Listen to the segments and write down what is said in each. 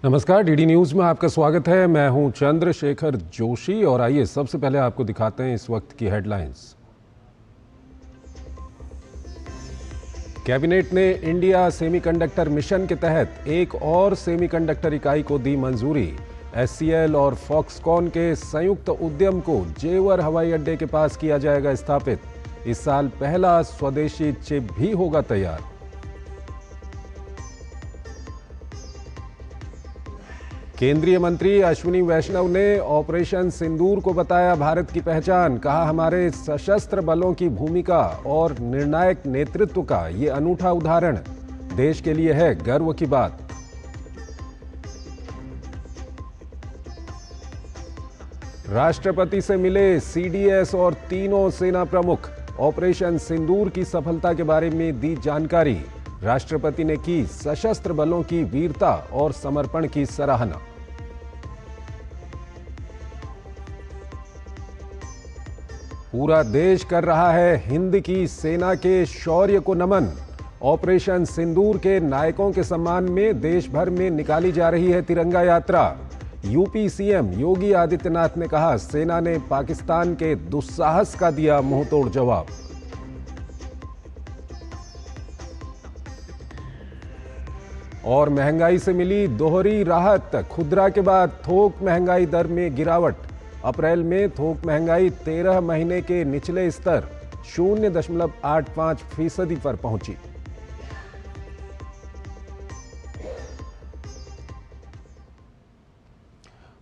नमस्कार, DD news में आपका स्वागत है। मैं हूं चंद्रशेखर जोशी और आइए सबसे पहले आपको दिखाते हैं इस वक्त की हेडलाइंस। कैबिनेट ने इंडिया सेमीकंडक्टर मिशन के तहत एक और सेमीकंडक्टर इकाई को दी मंजूरी। एचसीएल और फॉक्सकॉन के संयुक्त उद्यम को जेवर हवाई अड्डे के पास किया जाएगा स्थापित। इस साल पहला स्वदेशी चिप भी होगा तैयार। केंद्रीय मंत्री अश्विनी वैष्णव ने ऑपरेशन सिंदूर को बताया भारत की पहचान। कहा, हमारे सशस्त्र बलों की भूमिका और निर्णायक नेतृत्व का ये अनूठा उदाहरण देश के लिए है गर्व की बात। राष्ट्रपति से मिले सीडीएस और तीनों सेना प्रमुख। ऑपरेशन सिंदूर की सफलता के बारे में दी जानकारी। राष्ट्रपति ने की सशस्त्र बलों की वीरता और समर्पण की सराहना। पूरा देश कर रहा है हिंद की सेना के शौर्य को नमन। ऑपरेशन सिंदूर के नायकों के सम्मान में देश भर में निकाली जा रही है तिरंगा यात्रा। यूपी सीएम योगी आदित्यनाथ ने कहा, सेना ने पाकिस्तान के दुस्साहस का दिया मुंहतोड़ जवाब। और महंगाई से मिली दोहरी राहत। खुदरा के बाद थोक महंगाई दर में गिरावट। अप्रैल में थोक महंगाई 13 महीने के निचले स्तर 0.85% पर पहुंची।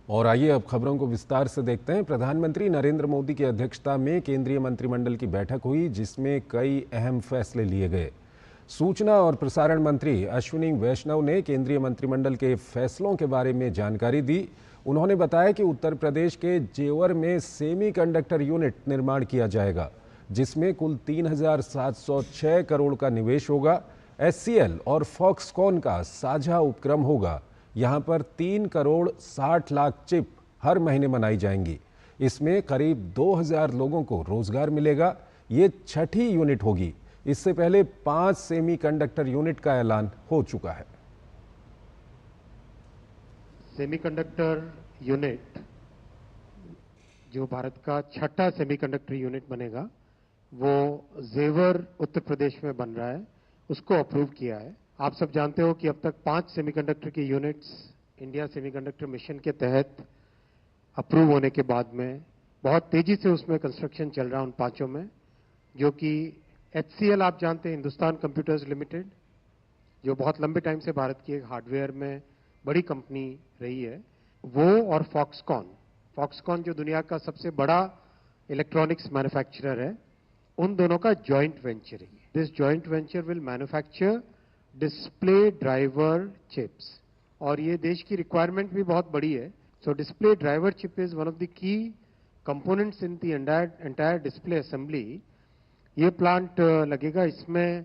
और आइए अब खबरों को विस्तार से देखते हैं। प्रधानमंत्री नरेंद्र मोदी की अध्यक्षता में केंद्रीय मंत्रिमंडल की बैठक हुई, जिसमें कई अहम फैसले लिए गए। सूचना और प्रसारण मंत्री अश्विनी वैष्णव ने केंद्रीय मंत्रिमंडल के फैसलों के बारे में जानकारी दी। उन्होंने बताया कि उत्तर प्रदेश के जेवर में सेमीकंडक्टर यूनिट निर्माण किया जाएगा, जिसमें कुल 3,706 करोड़ का निवेश होगा। एचसीएल और फॉक्सकॉन का साझा उपक्रम होगा। यहां पर 3 करोड़ 60 लाख चिप हर महीने बनाई जाएंगी। इसमें करीब 2,000 लोगों को रोजगार मिलेगा। ये छठी यूनिट होगी। इससे पहले 5 सेमीकंडक्टर यूनिट का ऐलान हो चुका है। सेमीकंडक्टर यूनिट जो भारत का छठा सेमीकंडक्टर यूनिट बनेगा, वो जेवर उत्तर प्रदेश में बन रहा है, उसको अप्रूव किया है। आप सब जानते हो कि अब तक 5 सेमीकंडक्टर की यूनिट्स इंडिया सेमीकंडक्टर मिशन के तहत अप्रूव होने के बाद में बहुत तेजी से उसमें कंस्ट्रक्शन चल रहा है उन 5 में, जो कि एचसीएल आप जानते हैं, हिंदुस्तान कंप्यूटर्स लिमिटेड, जो बहुत लंबे टाइम से भारत की एक हार्डवेयर में बड़ी कंपनी रही है, वो, और फॉक्सकॉन जो दुनिया का सबसे बड़ा इलेक्ट्रॉनिक्स मैन्युफैक्चरर है, उन दोनों का जॉइंट वेंचर है। This joint venture will manufacture display driver chips, और ये देश की रिक्वायरमेंट भी बहुत बड़ी है। सो display driver chip is one of the key components in the entire display assembly. ये प्लांट लगेगा, इसमें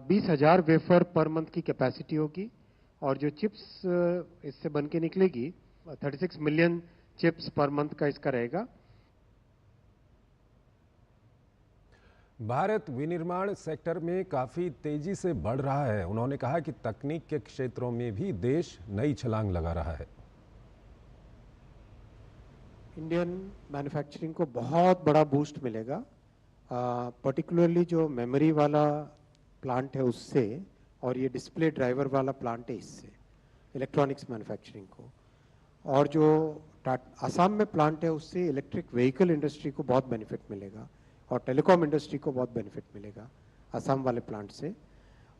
20,000 वेफर पर मंथ की कैपेसिटी होगी, और जो चिप्स इससे बन के निकलेगी 36 मिलियन चिप्स पर मंथ का इसका रहेगा। भारत विनिर्माण सेक्टर में काफी तेजी से बढ़ रहा है। उन्होंने कहा कि तकनीक के क्षेत्रों में भी देश नई छलांग लगा रहा है। इंडियन मैन्युफैक्चरिंग को बहुत बड़ा बूस्ट मिलेगा, पर्टिकुलरली जो मेमोरी वाला प्लांट है उससे, और ये डिस्प्ले ड्राइवर वाला प्लांट है इससे, इलेक्ट्रॉनिक्स मैन्युफैक्चरिंग को। और जो आसाम में प्लांट है उससे इलेक्ट्रिक व्हीकल इंडस्ट्री को बहुत बेनिफिट मिलेगा, और टेलीकॉम इंडस्ट्री को बहुत बेनिफिट मिलेगा आसाम वाले प्लांट से।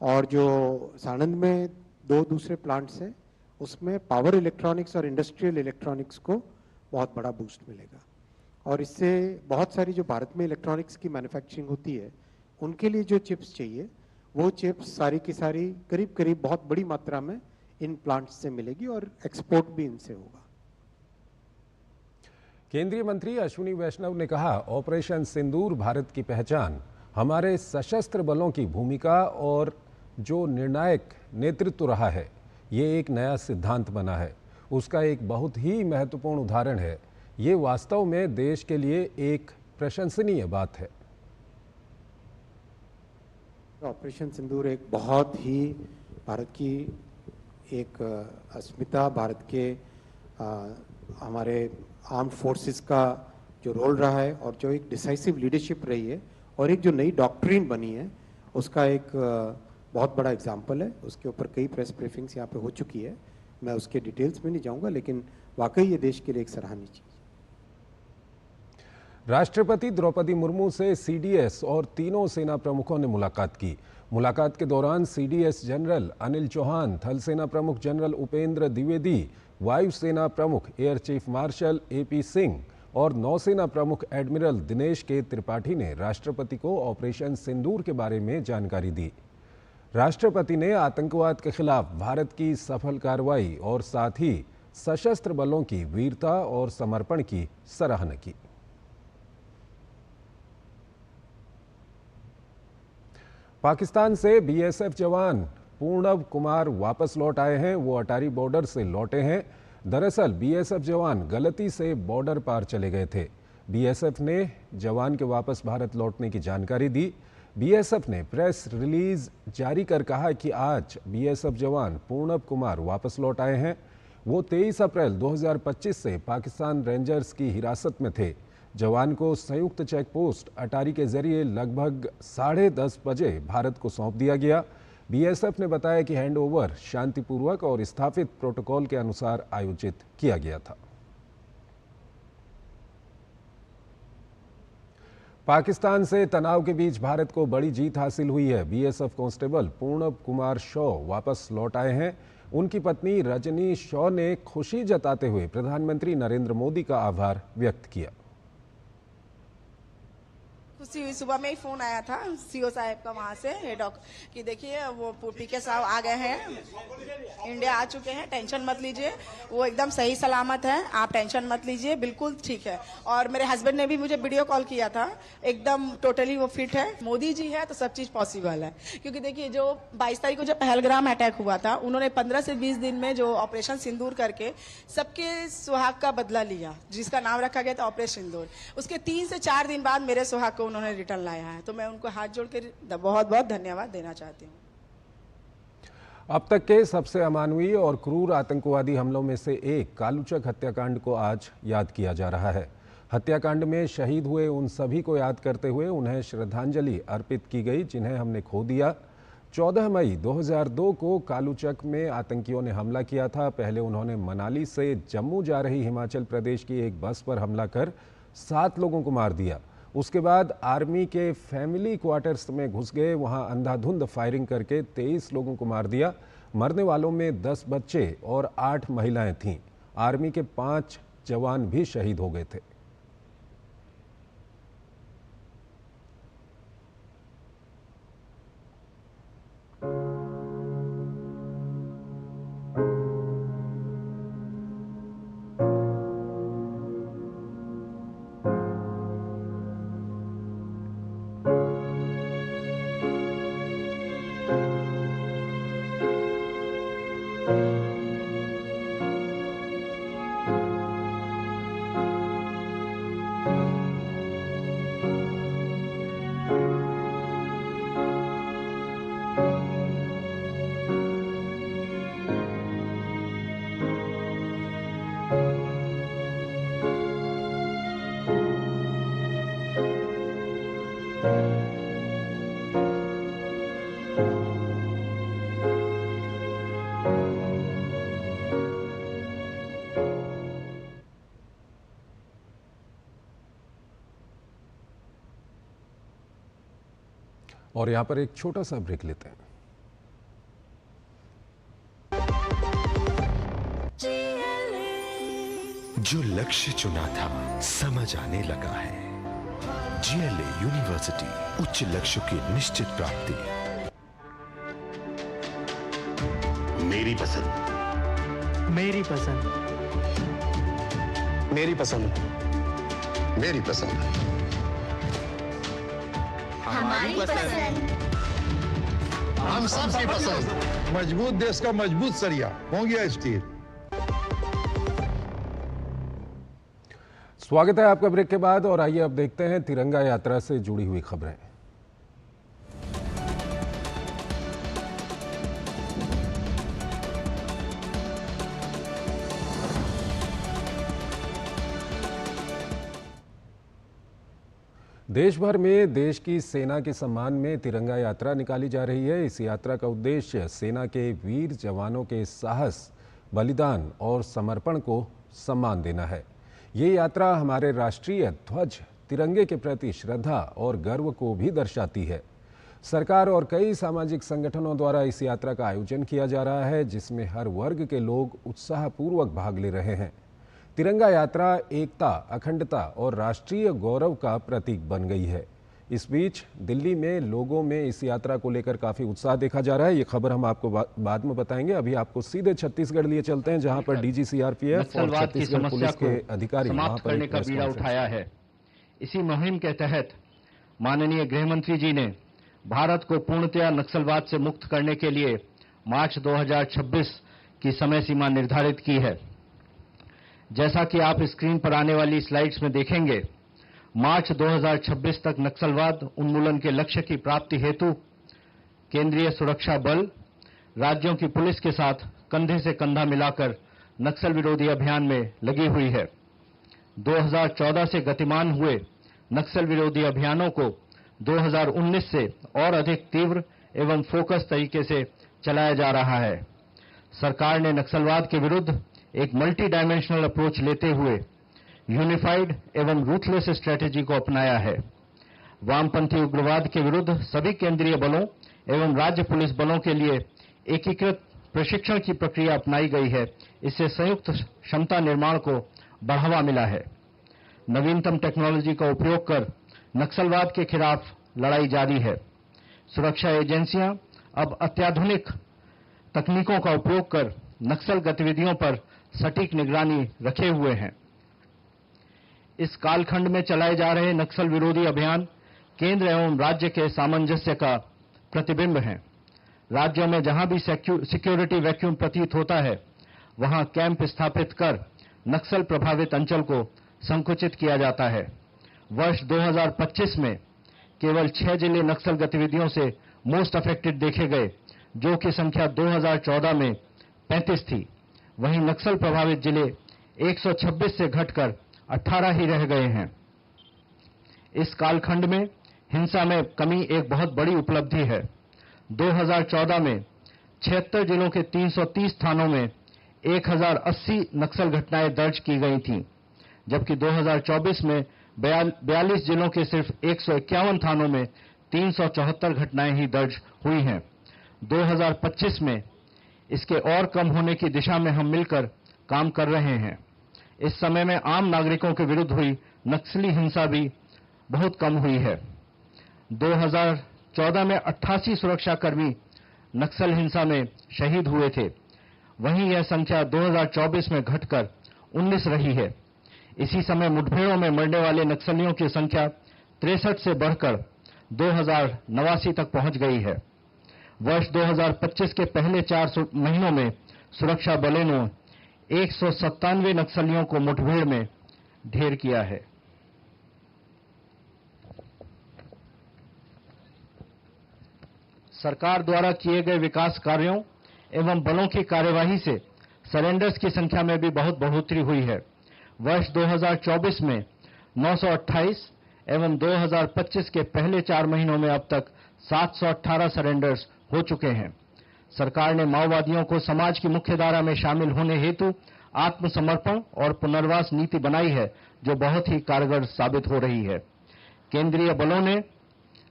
और जो सानंद में 2 दूसरे प्लांट्स हैं, उसमें पावर इलेक्ट्रॉनिक्स और इंडस्ट्रियल इलेक्ट्रॉनिक्स को बहुत बड़ा बूस्ट मिलेगा। और इससे बहुत सारी जो भारत में इलेक्ट्रॉनिक्स की मैन्युफैक्चरिंग होती है, उनके लिए जो चिप्स चाहिए, वो चिप्स सारी की सारी करीब करीब बहुत बड़ी मात्रा में इन प्लांट्स से मिलेगी, और एक्सपोर्ट भी इनसे होगा। केंद्रीय मंत्री अश्विनी वैष्णव ने कहा, ऑपरेशन सिंदूर भारत की पहचान, हमारे सशस्त्र बलों की भूमिका और जो निर्णायक नेतृत्व रहा है, ये एक नया सिद्धांत बना है। उसका एक बहुत ही महत्वपूर्ण उदाहरण है। ये वास्तव में देश के लिए एक प्रशंसनीय बात है। ऑपरेशन सिंदूर एक बहुत ही भारत की एक अस्मिता भारत के हमारे आर्म्ड फोर्सेस का जो रोल रहा है और जो एक डिसाइसिव लीडरशिप रही है और एक जो नई डॉक्ट्रिन बनी है उसका एक बहुत बड़ा एग्जाम्पल है। उसके ऊपर कई प्रेस ब्रीफिंग्स यहाँ पे हो चुकी है, मैं उसके डिटेल्स में नहीं जाऊँगा, लेकिन वाकई ये देश के लिए एक सराहनीय चीज़। राष्ट्रपति द्रौपदी मुर्मू से सीडीएस और तीनों सेना प्रमुखों ने मुलाकात की। मुलाकात के दौरान सीडीएस जनरल अनिल चौहान, थल सेना प्रमुख जनरल उपेंद्र द्विवेदी, वायुसेना प्रमुख air chief marshal AP Singh और नौसेना प्रमुख एडमिरल दिनेश के त्रिपाठी ने राष्ट्रपति को ऑपरेशन सिंदूर के बारे में जानकारी दी। राष्ट्रपति ने आतंकवाद के खिलाफ भारत की सफल कार्रवाई और साथ ही सशस्त्र बलों की वीरता और समर्पण की सराहना की। पाकिस्तान से बीएसएफ जवान पूर्णव कुमार वापस लौट आए हैं। वो अटारी बॉर्डर से लौटे हैं। दरअसल बीएसएफ जवान गलती से बॉर्डर पार चले गए थे। बीएसएफ ने जवान के वापस भारत लौटने की जानकारी दी। बीएसएफ ने प्रेस रिलीज जारी कर कहा कि आज बीएसएफ जवान पूर्णव कुमार वापस लौट आए हैं। वो 23 अप्रैल 2025 से पाकिस्तान रेंजर्स की हिरासत में थे। जवान को संयुक्त चेक पोस्ट अटारी के जरिए लगभग 10:30 बजे भारत को सौंप दिया गया। बीएसएफ ने बताया कि हैंडओवर शांतिपूर्वक और स्थापित प्रोटोकॉल के अनुसार आयोजित किया गया था। पाकिस्तान से तनाव के बीच भारत को बड़ी जीत हासिल हुई है। बीएसएफ कांस्टेबल पूर्णव कुमार शॉ वापस लौट आए हैं। उनकी पत्नी रजनी शॉ ने खुशी जताते हुए प्रधानमंत्री नरेंद्र मोदी का आभार व्यक्त किया। खुशी हुई, सुबह में ही फोन आया था सीओ साहब का वहां से हेड ऑफ कि देखिए वो पीके साहब आ गए हैं, इंडिया आ चुके हैं, टेंशन मत लीजिए, वो एकदम सही सलामत है, आप टेंशन मत लीजिए, बिल्कुल ठीक है। और मेरे हस्बैंड ने भी मुझे वीडियो कॉल किया था, एकदम टोटली वो फिट है। मोदी जी है तो सब चीज पॉसिबल है, क्योंकि देखिए जो 22 तारीख को जो पहलगाम अटैक हुआ था, उन्होंने 15 से 20 दिन में जो ऑपरेशन सिंदूर करके सबके सुहाग का बदला लिया, जिसका नाम रखा गया था ऑपरेशन सिंदूर। उसके 3 से 4 दिन बाद मेरे सुहाग को उन्होंने रिटर्न लाया है, तो मैं उनको हाथ जोड़ के बहुत बहुत धन्यवाद देना चाहती हूँ। अब तक के सबसे अमानवीय और क्रूर आतंकवादी हमलों में से एक कालूचक हत्याकांड को आज याद किया जा रहा है। हत्याकांड में शहीद हुए उन सभी को याद करते हुए उन्हें श्रद्धांजलि अर्पित की गई जिन्हें हमने खो दिया। 14 मई 2002 को कालूचक में आतंकियों ने हमला किया था। पहले उन्होंने मनाली से जम्मू जा रही हिमाचल प्रदेश की एक बस पर हमला कर 7 लोगों को मार दिया। उसके बाद आर्मी के फैमिली क्वार्टर्स में घुस गए, वहां अंधाधुंध फायरिंग करके 23 लोगों को मार दिया। मरने वालों में 10 बच्चे और 8 महिलाएं थीं। आर्मी के 5 जवान भी शहीद हो गए थे। और यहां पर एक छोटा सा ब्रेक लेते हैं। जो लक्ष्य चुना था समझ आने लगा है। जीएलए यूनिवर्सिटी, उच्च लक्ष्य की निश्चित प्राप्ति। मेरी पसंद, मेरी पसंद, मेरी पसंद, मेरी पसंद, हमारी पसंद, हम सबकी पसंद। मजबूत देश का मजबूत सरिया हो गया स्टील। स्वागत है आपका ब्रेक के बाद और आइए अब देखते हैं तिरंगा यात्रा से जुड़ी हुई खबरें। देश भर में देश की सेना के सम्मान में तिरंगा यात्रा निकाली जा रही है। इस यात्रा का उद्देश्य सेना के वीर जवानों के साहस, बलिदान और समर्पण को सम्मान देना है। ये यात्रा हमारे राष्ट्रीय ध्वज तिरंगे के प्रति श्रद्धा और गर्व को भी दर्शाती है। सरकार और कई सामाजिक संगठनों द्वारा इस यात्रा का आयोजन किया जा रहा है, जिसमें हर वर्ग के लोग उत्साहपूर्वक भाग ले रहे हैं। तिरंगा यात्रा एकता, अखंडता और राष्ट्रीय गौरव का प्रतीक बन गई है। इस बीच दिल्ली में लोगों में इस यात्रा को लेकर काफी उत्साह देखा जा रहा है। ये खबर हम आपको बाद में बताएंगे। अभी आपको सीधे छत्तीसगढ़ लिए चलते हैं, जहां पर डीजी सीआरपीएफ और छत्तीसगढ़ पुलिस के अधिकारी समाप्त करने का बीड़ा उठाया है। इसी मुहिम के तहत माननीय गृह मंत्री जी ने भारत को पूर्णतया नक्सलवाद से मुक्त करने के लिए मार्च 2026 की समय सीमा निर्धारित की है। जैसा कि आप स्क्रीन पर आने वाली स्लाइड्स में देखेंगे, मार्च 2026 तक नक्सलवाद उन्मूलन के लक्ष्य की प्राप्ति हेतु केंद्रीय सुरक्षा बल राज्यों की पुलिस के साथ कंधे से कंधा मिलाकर नक्सल विरोधी अभियान में लगी हुई है। 2014 से गतिमान हुए नक्सल विरोधी अभियानों को 2019 से और अधिक तीव्र एवं फोकस तरीके से चलाया जा रहा है। सरकार ने नक्सलवाद के विरुद्ध एक मल्टी डायमेंशनल अप्रोच लेते हुए यूनिफाइड एवं रूथलेस स्ट्रेटेजी को अपनाया है। वामपंथी उग्रवाद के विरुद्ध सभी केंद्रीय बलों एवं राज्य पुलिस बलों के लिए एकीकृत प्रशिक्षण की प्रक्रिया अपनाई गई है। इससे संयुक्त क्षमता निर्माण को बढ़ावा मिला है। नवीनतम टेक्नोलॉजी का उपयोग कर नक्सलवाद के खिलाफ लड़ाई जारी है। सुरक्षा एजेंसियां अब अत्याधुनिक तकनीकों का उपयोग कर नक्सल गतिविधियों पर सटीक निगरानी रखे हुए हैं। इस कालखंड में चलाए जा रहे नक्सल विरोधी अभियान केंद्र एवं राज्य के सामंजस्य का प्रतिबिंब हैं। राज्यों में जहां भी सिक्योरिटी वैक्यूम प्रतीत होता है, वहां कैंप स्थापित कर नक्सल प्रभावित अंचल को संकुचित किया जाता है। वर्ष 2025 में केवल 6 जिले नक्सल गतिविधियों से मोस्ट अफेक्टेड देखे गए, जो कि संख्या 2014 में 35 थी। वहीं नक्सल प्रभावित जिले 126 से घटकर 18 ही रह गए हैं। इस कालखंड में हिंसा में कमी एक बहुत बड़ी उपलब्धि है। 2014 में 76 जिलों के 330 थानों में 1080 नक्सल घटनाएं दर्ज की गई थीं, जबकि 2024 में 42 जिलों के सिर्फ 151 थानों में 374 घटनाएं ही दर्ज हुई हैं। 2025 में इसके और कम होने की दिशा में हम मिलकर काम कर रहे हैं। इस समय में आम नागरिकों के विरुद्ध हुई नक्सली हिंसा भी बहुत कम हुई है। 2014 में 88 सुरक्षाकर्मी नक्सल हिंसा में शहीद हुए थे। वहीं यह संख्या 2024 में घटकर 19 रही है। इसी समय मुठभेड़ों में मरने वाले नक्सलियों की संख्या 63 से बढ़कर 2089 तक पहुंच गई है। वर्ष 2025 के पहले 4 महीनों में सुरक्षा बलों ने 197 नक्सलियों को मुठभेड़ में ढेर किया है। सरकार द्वारा किए गए विकास कार्यों एवं बलों की कार्यवाही से सरेंडर्स की संख्या में भी बहुत बढ़ोतरी हुई है। वर्ष 2024 में 928 एवं 2025 के पहले 4 महीनों में अब तक 718 सरेंडर्स हो चुके हैं। सरकार ने माओवादियों को समाज की मुख्यधारा में शामिल होने हेतु आत्मसमर्पण और पुनर्वास नीति बनाई है, जो बहुत ही कारगर साबित हो रही है। केंद्रीय बलों ने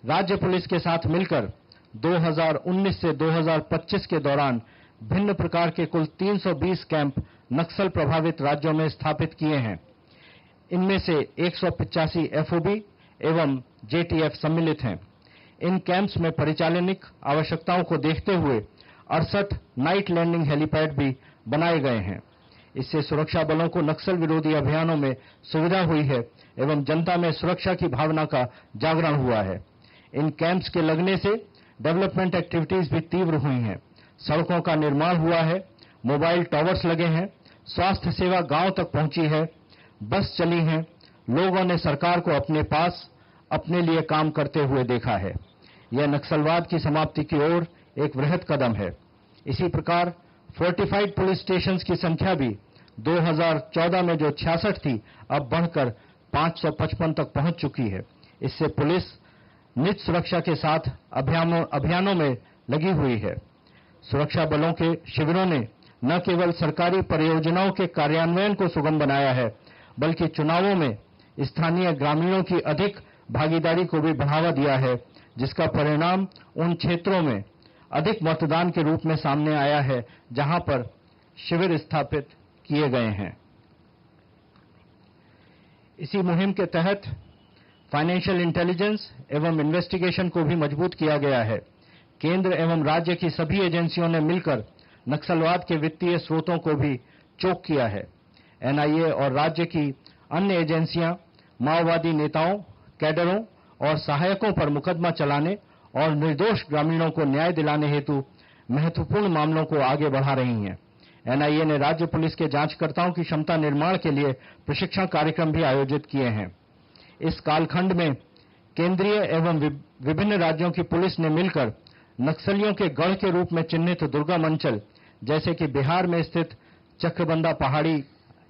राज्य पुलिस के साथ मिलकर 2019 से 2025 के दौरान भिन्न प्रकार के कुल 320 कैंप नक्सल प्रभावित राज्यों में स्थापित किए हैं। इनमें से 185 एफओबी एवं जेटीएफ सम्मिलित हैं। इन कैंप्स में परिचालनिक आवश्यकताओं को देखते हुए 68 नाइट लैंडिंग हेलीपैड भी बनाए गए हैं। इससे सुरक्षा बलों को नक्सल विरोधी अभियानों में सुविधा हुई है एवं जनता में सुरक्षा की भावना का जागरण हुआ है। इन कैंप्स के लगने से डेवलपमेंट एक्टिविटीज भी तीव्र हुई हैं। सड़कों का निर्माण हुआ है, मोबाइल टावर्स लगे हैं, स्वास्थ्य सेवा गांव तक पहुंची है, बस चली हैं। लोगों ने सरकार को अपने पास अपने लिए काम करते हुए देखा है। यह नक्सलवाद की समाप्ति की ओर एक वृहद कदम है। इसी प्रकार फोर्टिफाइड पुलिस स्टेशंस की संख्या भी 2014 में जो 66 थी, अब बढ़कर 555 तक पहुंच चुकी है। इससे पुलिस निज सुरक्षा के साथ अभियानों में लगी हुई है। सुरक्षा बलों के शिविरों ने न केवल सरकारी परियोजनाओं के कार्यान्वयन को सुगम बनाया है, बल्कि चुनावों में स्थानीय ग्रामीणों की अधिक भागीदारी को भी बढ़ावा दिया है, जिसका परिणाम उन क्षेत्रों में अधिक मतदान के रूप में सामने आया है जहां पर शिविर स्थापित किए गए हैं। इसी मुहिम के तहत फाइनेंशियल इंटेलिजेंस एवं इन्वेस्टिगेशन को भी मजबूत किया गया है। केंद्र एवं राज्य की सभी एजेंसियों ने मिलकर नक्सलवाद के वित्तीय स्रोतों को भी चोक किया है। एनआईए और राज्य की अन्य एजेंसियां माओवादी नेताओं, कैडरों और सहायकों पर मुकदमा चलाने और निर्दोष ग्रामीणों को न्याय दिलाने हेतु महत्वपूर्ण मामलों को आगे बढ़ा रही हैं। एनआईए ने राज्य पुलिस के जांचकर्ताओं की क्षमता निर्माण के लिए प्रशिक्षण कार्यक्रम भी आयोजित किए हैं। इस कालखंड में केंद्रीय एवं विभिन्न राज्यों की पुलिस ने मिलकर नक्सलियों के गढ़ के रूप में चिन्हित दुर्गम अंचल जैसे कि बिहार में स्थित चक्रबंदा पहाड़ी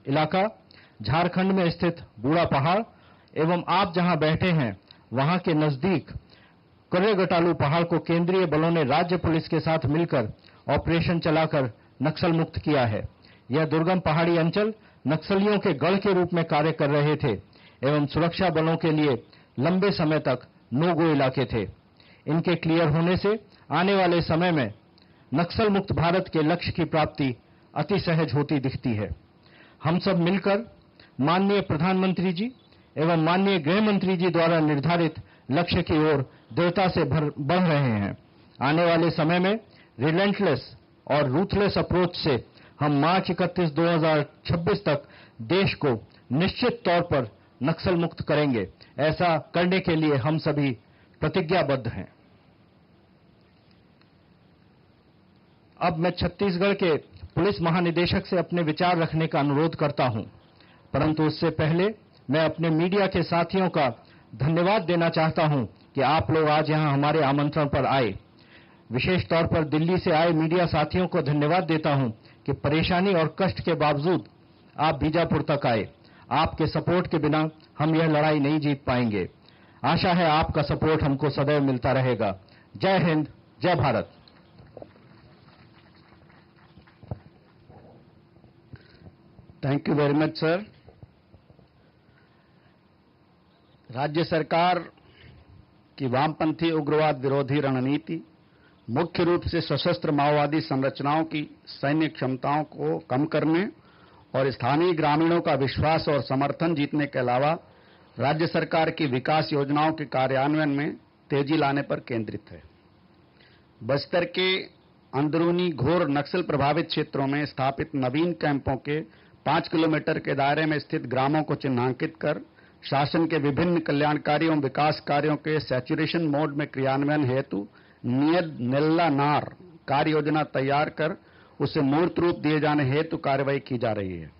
इलाका, झारखंड में स्थित बूढ़ा पहाड़ एवं आप जहां बैठे हैं वहां के नजदीक कर्रेगटालू पहाड़ को केंद्रीय बलों ने राज्य पुलिस के साथ मिलकर ऑपरेशन चलाकर नक्सल मुक्त किया है। यह दुर्गम पहाड़ी अंचल नक्सलियों के गढ़ के रूप में कार्य कर रहे थे एवं सुरक्षा बलों के लिए लंबे समय तक नो गो इलाके थे। इनके क्लियर होने से आने वाले समय में नक्सल मुक्त भारत के लक्ष्य की प्राप्ति अति सहज होती दिखती है। हम सब मिलकर माननीय प्रधानमंत्री जी एवं माननीय गृह मंत्री जी द्वारा निर्धारित लक्ष्य की ओर दृढ़ता से बढ़ रहे हैं। आने वाले समय में रिलेंटलेस और रूथलेस अप्रोच से हम मार्च 31, 2026 तक देश को निश्चित तौर पर नक्सल मुक्त करेंगे। ऐसा करने के लिए हम सभी प्रतिज्ञाबद्ध हैं। अब मैं छत्तीसगढ़ के पुलिस महानिदेशक से अपने विचार रखने का अनुरोध करता हूं, परंतु उससे पहले मैं अपने मीडिया के साथियों का धन्यवाद देना चाहता हूं कि आप लोग आज यहां हमारे आमंत्रण पर आए। विशेष तौर पर दिल्ली से आए मीडिया साथियों को धन्यवाद देता हूं कि परेशानी और कष्ट के बावजूद आप बीजापुर तक आए। आपके सपोर्ट के बिना हम यह लड़ाई नहीं जीत पाएंगे। आशा है आपका सपोर्ट हमको सदैव मिलता रहेगा। जय हिंद, जय Bharat. Thank you very much sir. राज्य सरकार की वामपंथी उग्रवाद विरोधी रणनीति मुख्य रूप से सशस्त्र माओवादी संरचनाओं की सैन्य क्षमताओं को कम करने और स्थानीय ग्रामीणों का विश्वास और समर्थन जीतने के अलावा राज्य सरकार की विकास योजनाओं के कार्यान्वयन में तेजी लाने पर केंद्रित है। बस्तर के अंदरूनी घोर नक्सल प्रभावित क्षेत्रों में स्थापित नवीन कैंपों के 5 किलोमीटर के दायरे में स्थित ग्रामों को चिन्हांकित कर शासन के विभिन्न कल्याणकारी एवं विकास कार्यों के सैचुरेशन मोड में क्रियान्वयन हेतु नियत नेल्लानार कार्य योजना तैयार कर उसे मूर्त रूप दिए जाने हेतु कार्रवाई की जा रही है।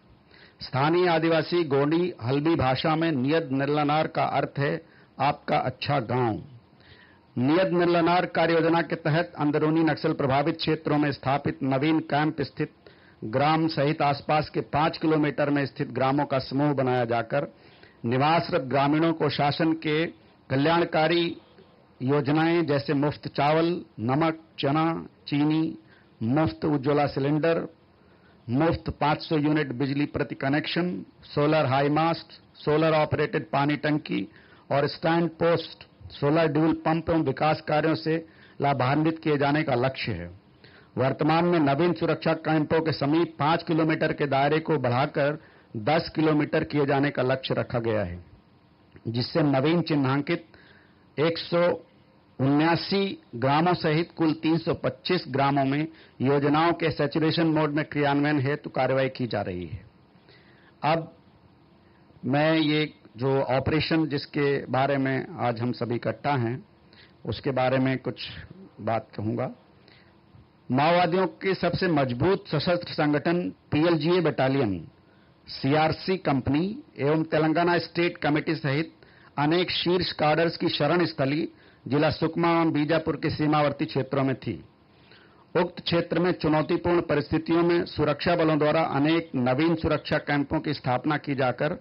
स्थानीय आदिवासी गोंडी हल्बी भाषा में नियत नेल्लानार का अर्थ है आपका अच्छा गांव। नियत नेल्लानार कार्य योजना के तहत अंदरूनी नक्सल प्रभावित क्षेत्रों में स्थापित नवीन कैंप स्थित ग्राम सहित आसपास के 5 किलोमीटर में स्थित ग्रामों का समूह बनाया जाकर निवासरत ग्रामीणों को शासन के कल्याणकारी योजनाएं जैसे मुफ्त चावल, नमक, चना, चीनी, मुफ्त उज्ज्वला सिलेंडर, मुफ्त 500 यूनिट बिजली प्रति connection, solar high mast, solar operated पानी टंकी और stand post solar dual pump एवं विकास कार्यों से लाभान्वित किए जाने का लक्ष्य है। वर्तमान में नवीन सुरक्षा कैंपों के समीप 5 किलोमीटर के दायरे को बढ़ाकर 10 किलोमीटर किए जाने का लक्ष्य रखा गया है, जिससे नवीन चिन्हांकित 179 ग्रामों सहित कुल 325 ग्रामों में योजनाओं के सैचुरेशन मोड में क्रियान्वयन हेतु कार्रवाई की जा रही है। अब मैं ये जो ऑपरेशन जिसके बारे में आज हम सभी इकट्ठा हैं उसके बारे में कुछ बात कहूंगा। माओवादियों के सबसे मजबूत सशस्त्र संगठन पीएलजीए बटालियन, सीआरसी कंपनी एवं तेलंगाना स्टेट कमेटी सहित अनेक शीर्ष काडर्स की शरण स्थली जिला सुकमा एवं बीजापुर के सीमावर्ती क्षेत्रों में थी। उक्त क्षेत्र में चुनौतीपूर्ण परिस्थितियों में सुरक्षा बलों द्वारा अनेक नवीन सुरक्षा कैंपों की स्थापना की जाकर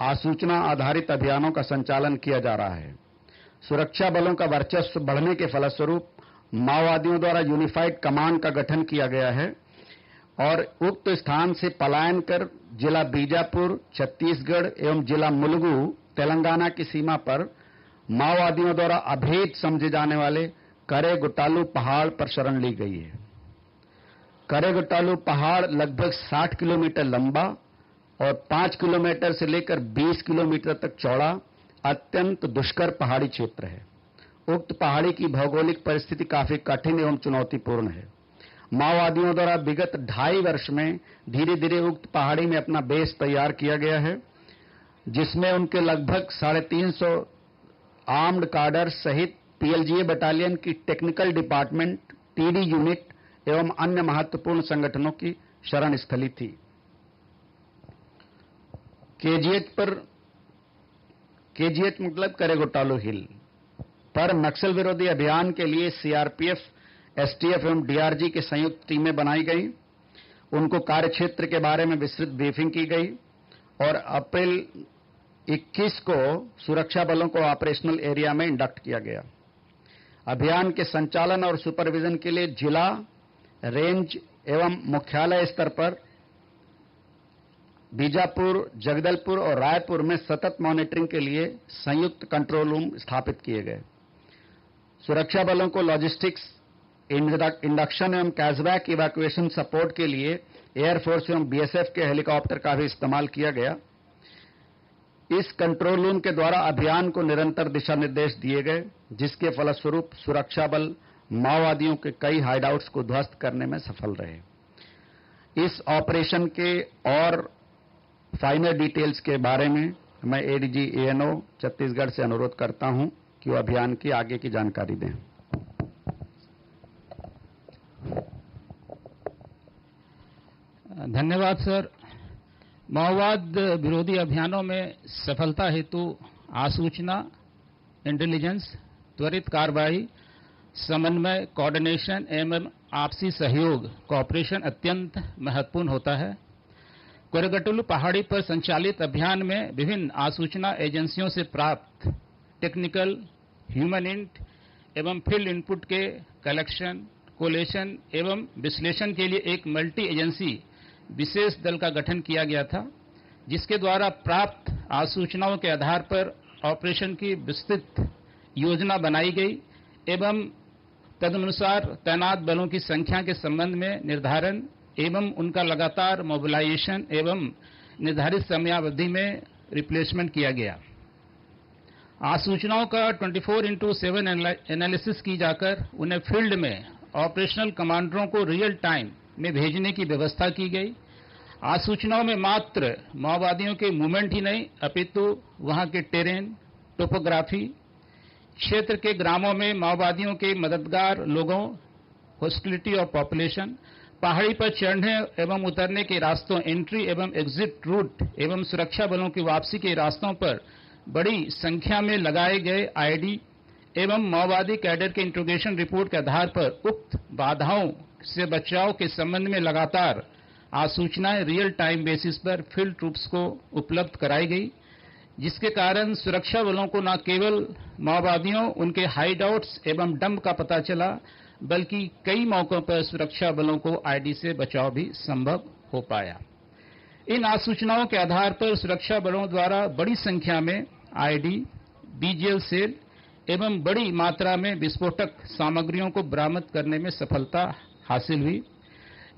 आसूचना आधारित अभियानों का संचालन किया जा रहा है। सुरक्षा बलों का वर्चस्व बढ़ने के फलस्वरूप माओवादियों द्वारा यूनिफाइड कमांड का गठन किया गया है और उक्त स्थान से पलायन कर जिला बीजापुर, छत्तीसगढ़ एवं जिला मुलुगु, तेलंगाना की सीमा पर माओवादियों द्वारा अभेद समझे जाने वाले करेगुटालू पहाड़ पर शरण ली गई है। करेगुटालू पहाड़ लगभग 60 किलोमीटर लंबा और 5 किलोमीटर से लेकर 20 किलोमीटर तक चौड़ा अत्यंत दुष्कर पहाड़ी क्षेत्र है। उक्त पहाड़ी की भौगोलिक परिस्थिति काफी कठिन एवं चुनौतीपूर्ण है। माओवादियों द्वारा विगत 2.5 वर्ष में धीरे धीरे उक्त पहाड़ी में अपना बेस तैयार किया गया है, जिसमें उनके लगभग 350 आर्म्ड कार्डर सहित पीएलजीए बटालियन की टेक्निकल डिपार्टमेंट, टीडी यूनिट एवं अन्य महत्वपूर्ण संगठनों की शरण स्थली थी। केजीएच मतलब करेगुटालू हिल पर नक्सल विरोधी अभियान के लिए सीआरपीएफ, एसटीएफ एवं डीआरजी की संयुक्त टीमें बनाई गई। उनको कार्यक्षेत्र के बारे में विस्तृत ब्रीफिंग की गई और अप्रैल 21 को सुरक्षा बलों को ऑपरेशनल एरिया में इंडक्ट किया गया। अभियान के संचालन और सुपरविजन के लिए जिला, रेंज एवं मुख्यालय स्तर पर बीजापुर, जगदलपुर और रायपुर में सतत मॉनिटरिंग के लिए संयुक्त कंट्रोल रूम स्थापित किए गए। सुरक्षा बलों को लॉजिस्टिक्स, इंडक्शन एवं कैशबैक इवैक्यूएशन सपोर्ट के लिए एयरफोर्स एवं बीएसएफ के हेलीकॉप्टर का भी इस्तेमाल किया गया। इस कंट्रोल रूम के द्वारा अभियान को निरंतर दिशा निर्देश दिए गए, जिसके फलस्वरूप सुरक्षा बल माओवादियों के कई हाइडआउट्स को ध्वस्त करने में सफल रहे। इस ऑपरेशन के और फाइनल डिटेल्स के बारे में मैं एडीजी एएनओ छत्तीसगढ़ से अनुरोध करता हूं कि वो अभियान की आगे की जानकारी दें। धन्यवाद सर। माओवाद विरोधी अभियानों में सफलता हेतु आसूचना, इंटेलिजेंस, त्वरित कार्रवाई, समन्वय, कोऑर्डिनेशन एवं आपसी सहयोग, कोऑपरेशन अत्यंत महत्वपूर्ण होता है। करेगुटालू पहाड़ी पर संचालित अभियान में विभिन्न आसूचना एजेंसियों से प्राप्त टेक्निकल, ह्यूमन इंट एवं फील्ड इनपुट के कलेक्शन, कोलेशन एवं विश्लेषण के लिए एक मल्टी एजेंसी विशेष दल का गठन किया गया था, जिसके द्वारा प्राप्त आसूचनाओं के आधार पर ऑपरेशन की विस्तृत योजना बनाई गई एवं तदनुसार तैनात बलों की संख्या के संबंध में निर्धारण एवं उनका लगातार मोबिलाइजेशन एवं निर्धारित समयावधि में रिप्लेसमेंट किया गया। आसूचनाओं का 24/7 एनालिसिस की जाकर उन्हें फील्ड में ऑपरेशनल कमांडरों को रियल टाइम में भेजने की व्यवस्था की गई। आसूचनाओं में मात्र माओवादियों के मूवमेंट ही नहीं अपितु वहां के टेरेन, टोपोग्राफी, क्षेत्र के ग्रामों में माओवादियों के मददगार लोगों, हॉस्टिलिटी ऑफ पॉपुलेशन, पहाड़ी पर चढ़ने एवं उतरने के रास्तों, एंट्री एवं एग्जिट रूट एवं सुरक्षा बलों की वापसी के रास्तों पर बड़ी संख्या में लगाए गए आईडी एवं माओवादी कैडर के इंट्रोगेशन रिपोर्ट के आधार पर उक्त बाधाओं से बचाव के संबंध में लगातार आसूचनाएं रियल टाइम बेसिस पर फील्ड ट्रूप्स को उपलब्ध कराई गई, जिसके कारण सुरक्षा बलों को न केवल माओवादियों, उनके हाइडआउट्स एवं डंप का पता चला, बल्कि कई मौकों पर सुरक्षा बलों को आईडी से बचाव भी संभव हो पाया। इन आसूचनाओं के आधार पर सुरक्षा बलों द्वारा बड़ी संख्या में आईडी, बीजीएल सेल एवं बड़ी मात्रा में विस्फोटक सामग्रियों को बरामद करने में सफलता हासिल हुई।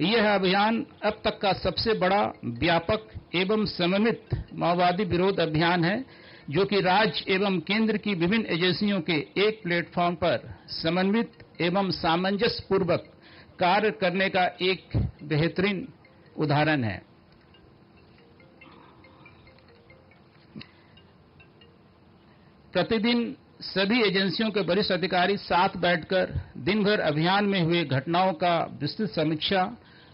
यह अभियान अब तक का सबसे बड़ा, व्यापक एवं समन्वित माओवादी विरोध अभियान है, जो कि राज्य एवं केंद्र की विभिन्न एजेंसियों के एक प्लेटफॉर्म पर समन्वित एवं सामंजस्य पूर्वक कार्य करने का एक बेहतरीन उदाहरण है। प्रतिदिन सभी एजेंसियों के वरिष्ठ अधिकारी साथ बैठकर दिन भर अभियान में हुए घटनाओं का विस्तृत समीक्षा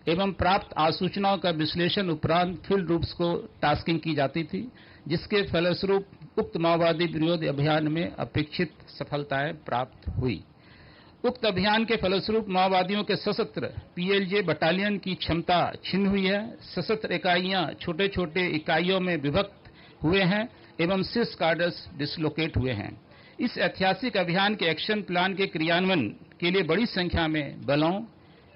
एवं प्राप्त आसूचनाओं का विश्लेषण उपरांत फील्ड ग्रुप्स को टास्किंग की जाती थी, जिसके फलस्वरूप उक्त माओवादी विरोधी अभियान में अपेक्षित सफलताएं प्राप्त हुई। उक्त अभियान के फलस्वरूप माओवादियों के सशस्त्र पीएलजे बटालियन की क्षमता छिन्न हुई है। सशस्त्र इकाइयां छोटे छोटे इकाइयों में विभक्त हुए हैं एवं 6 कार्डर्स डिसलोकेट हुए हैं। इस ऐतिहासिक अभियान के एक्शन प्लान के क्रियान्वयन के लिए बड़ी संख्या में बलों,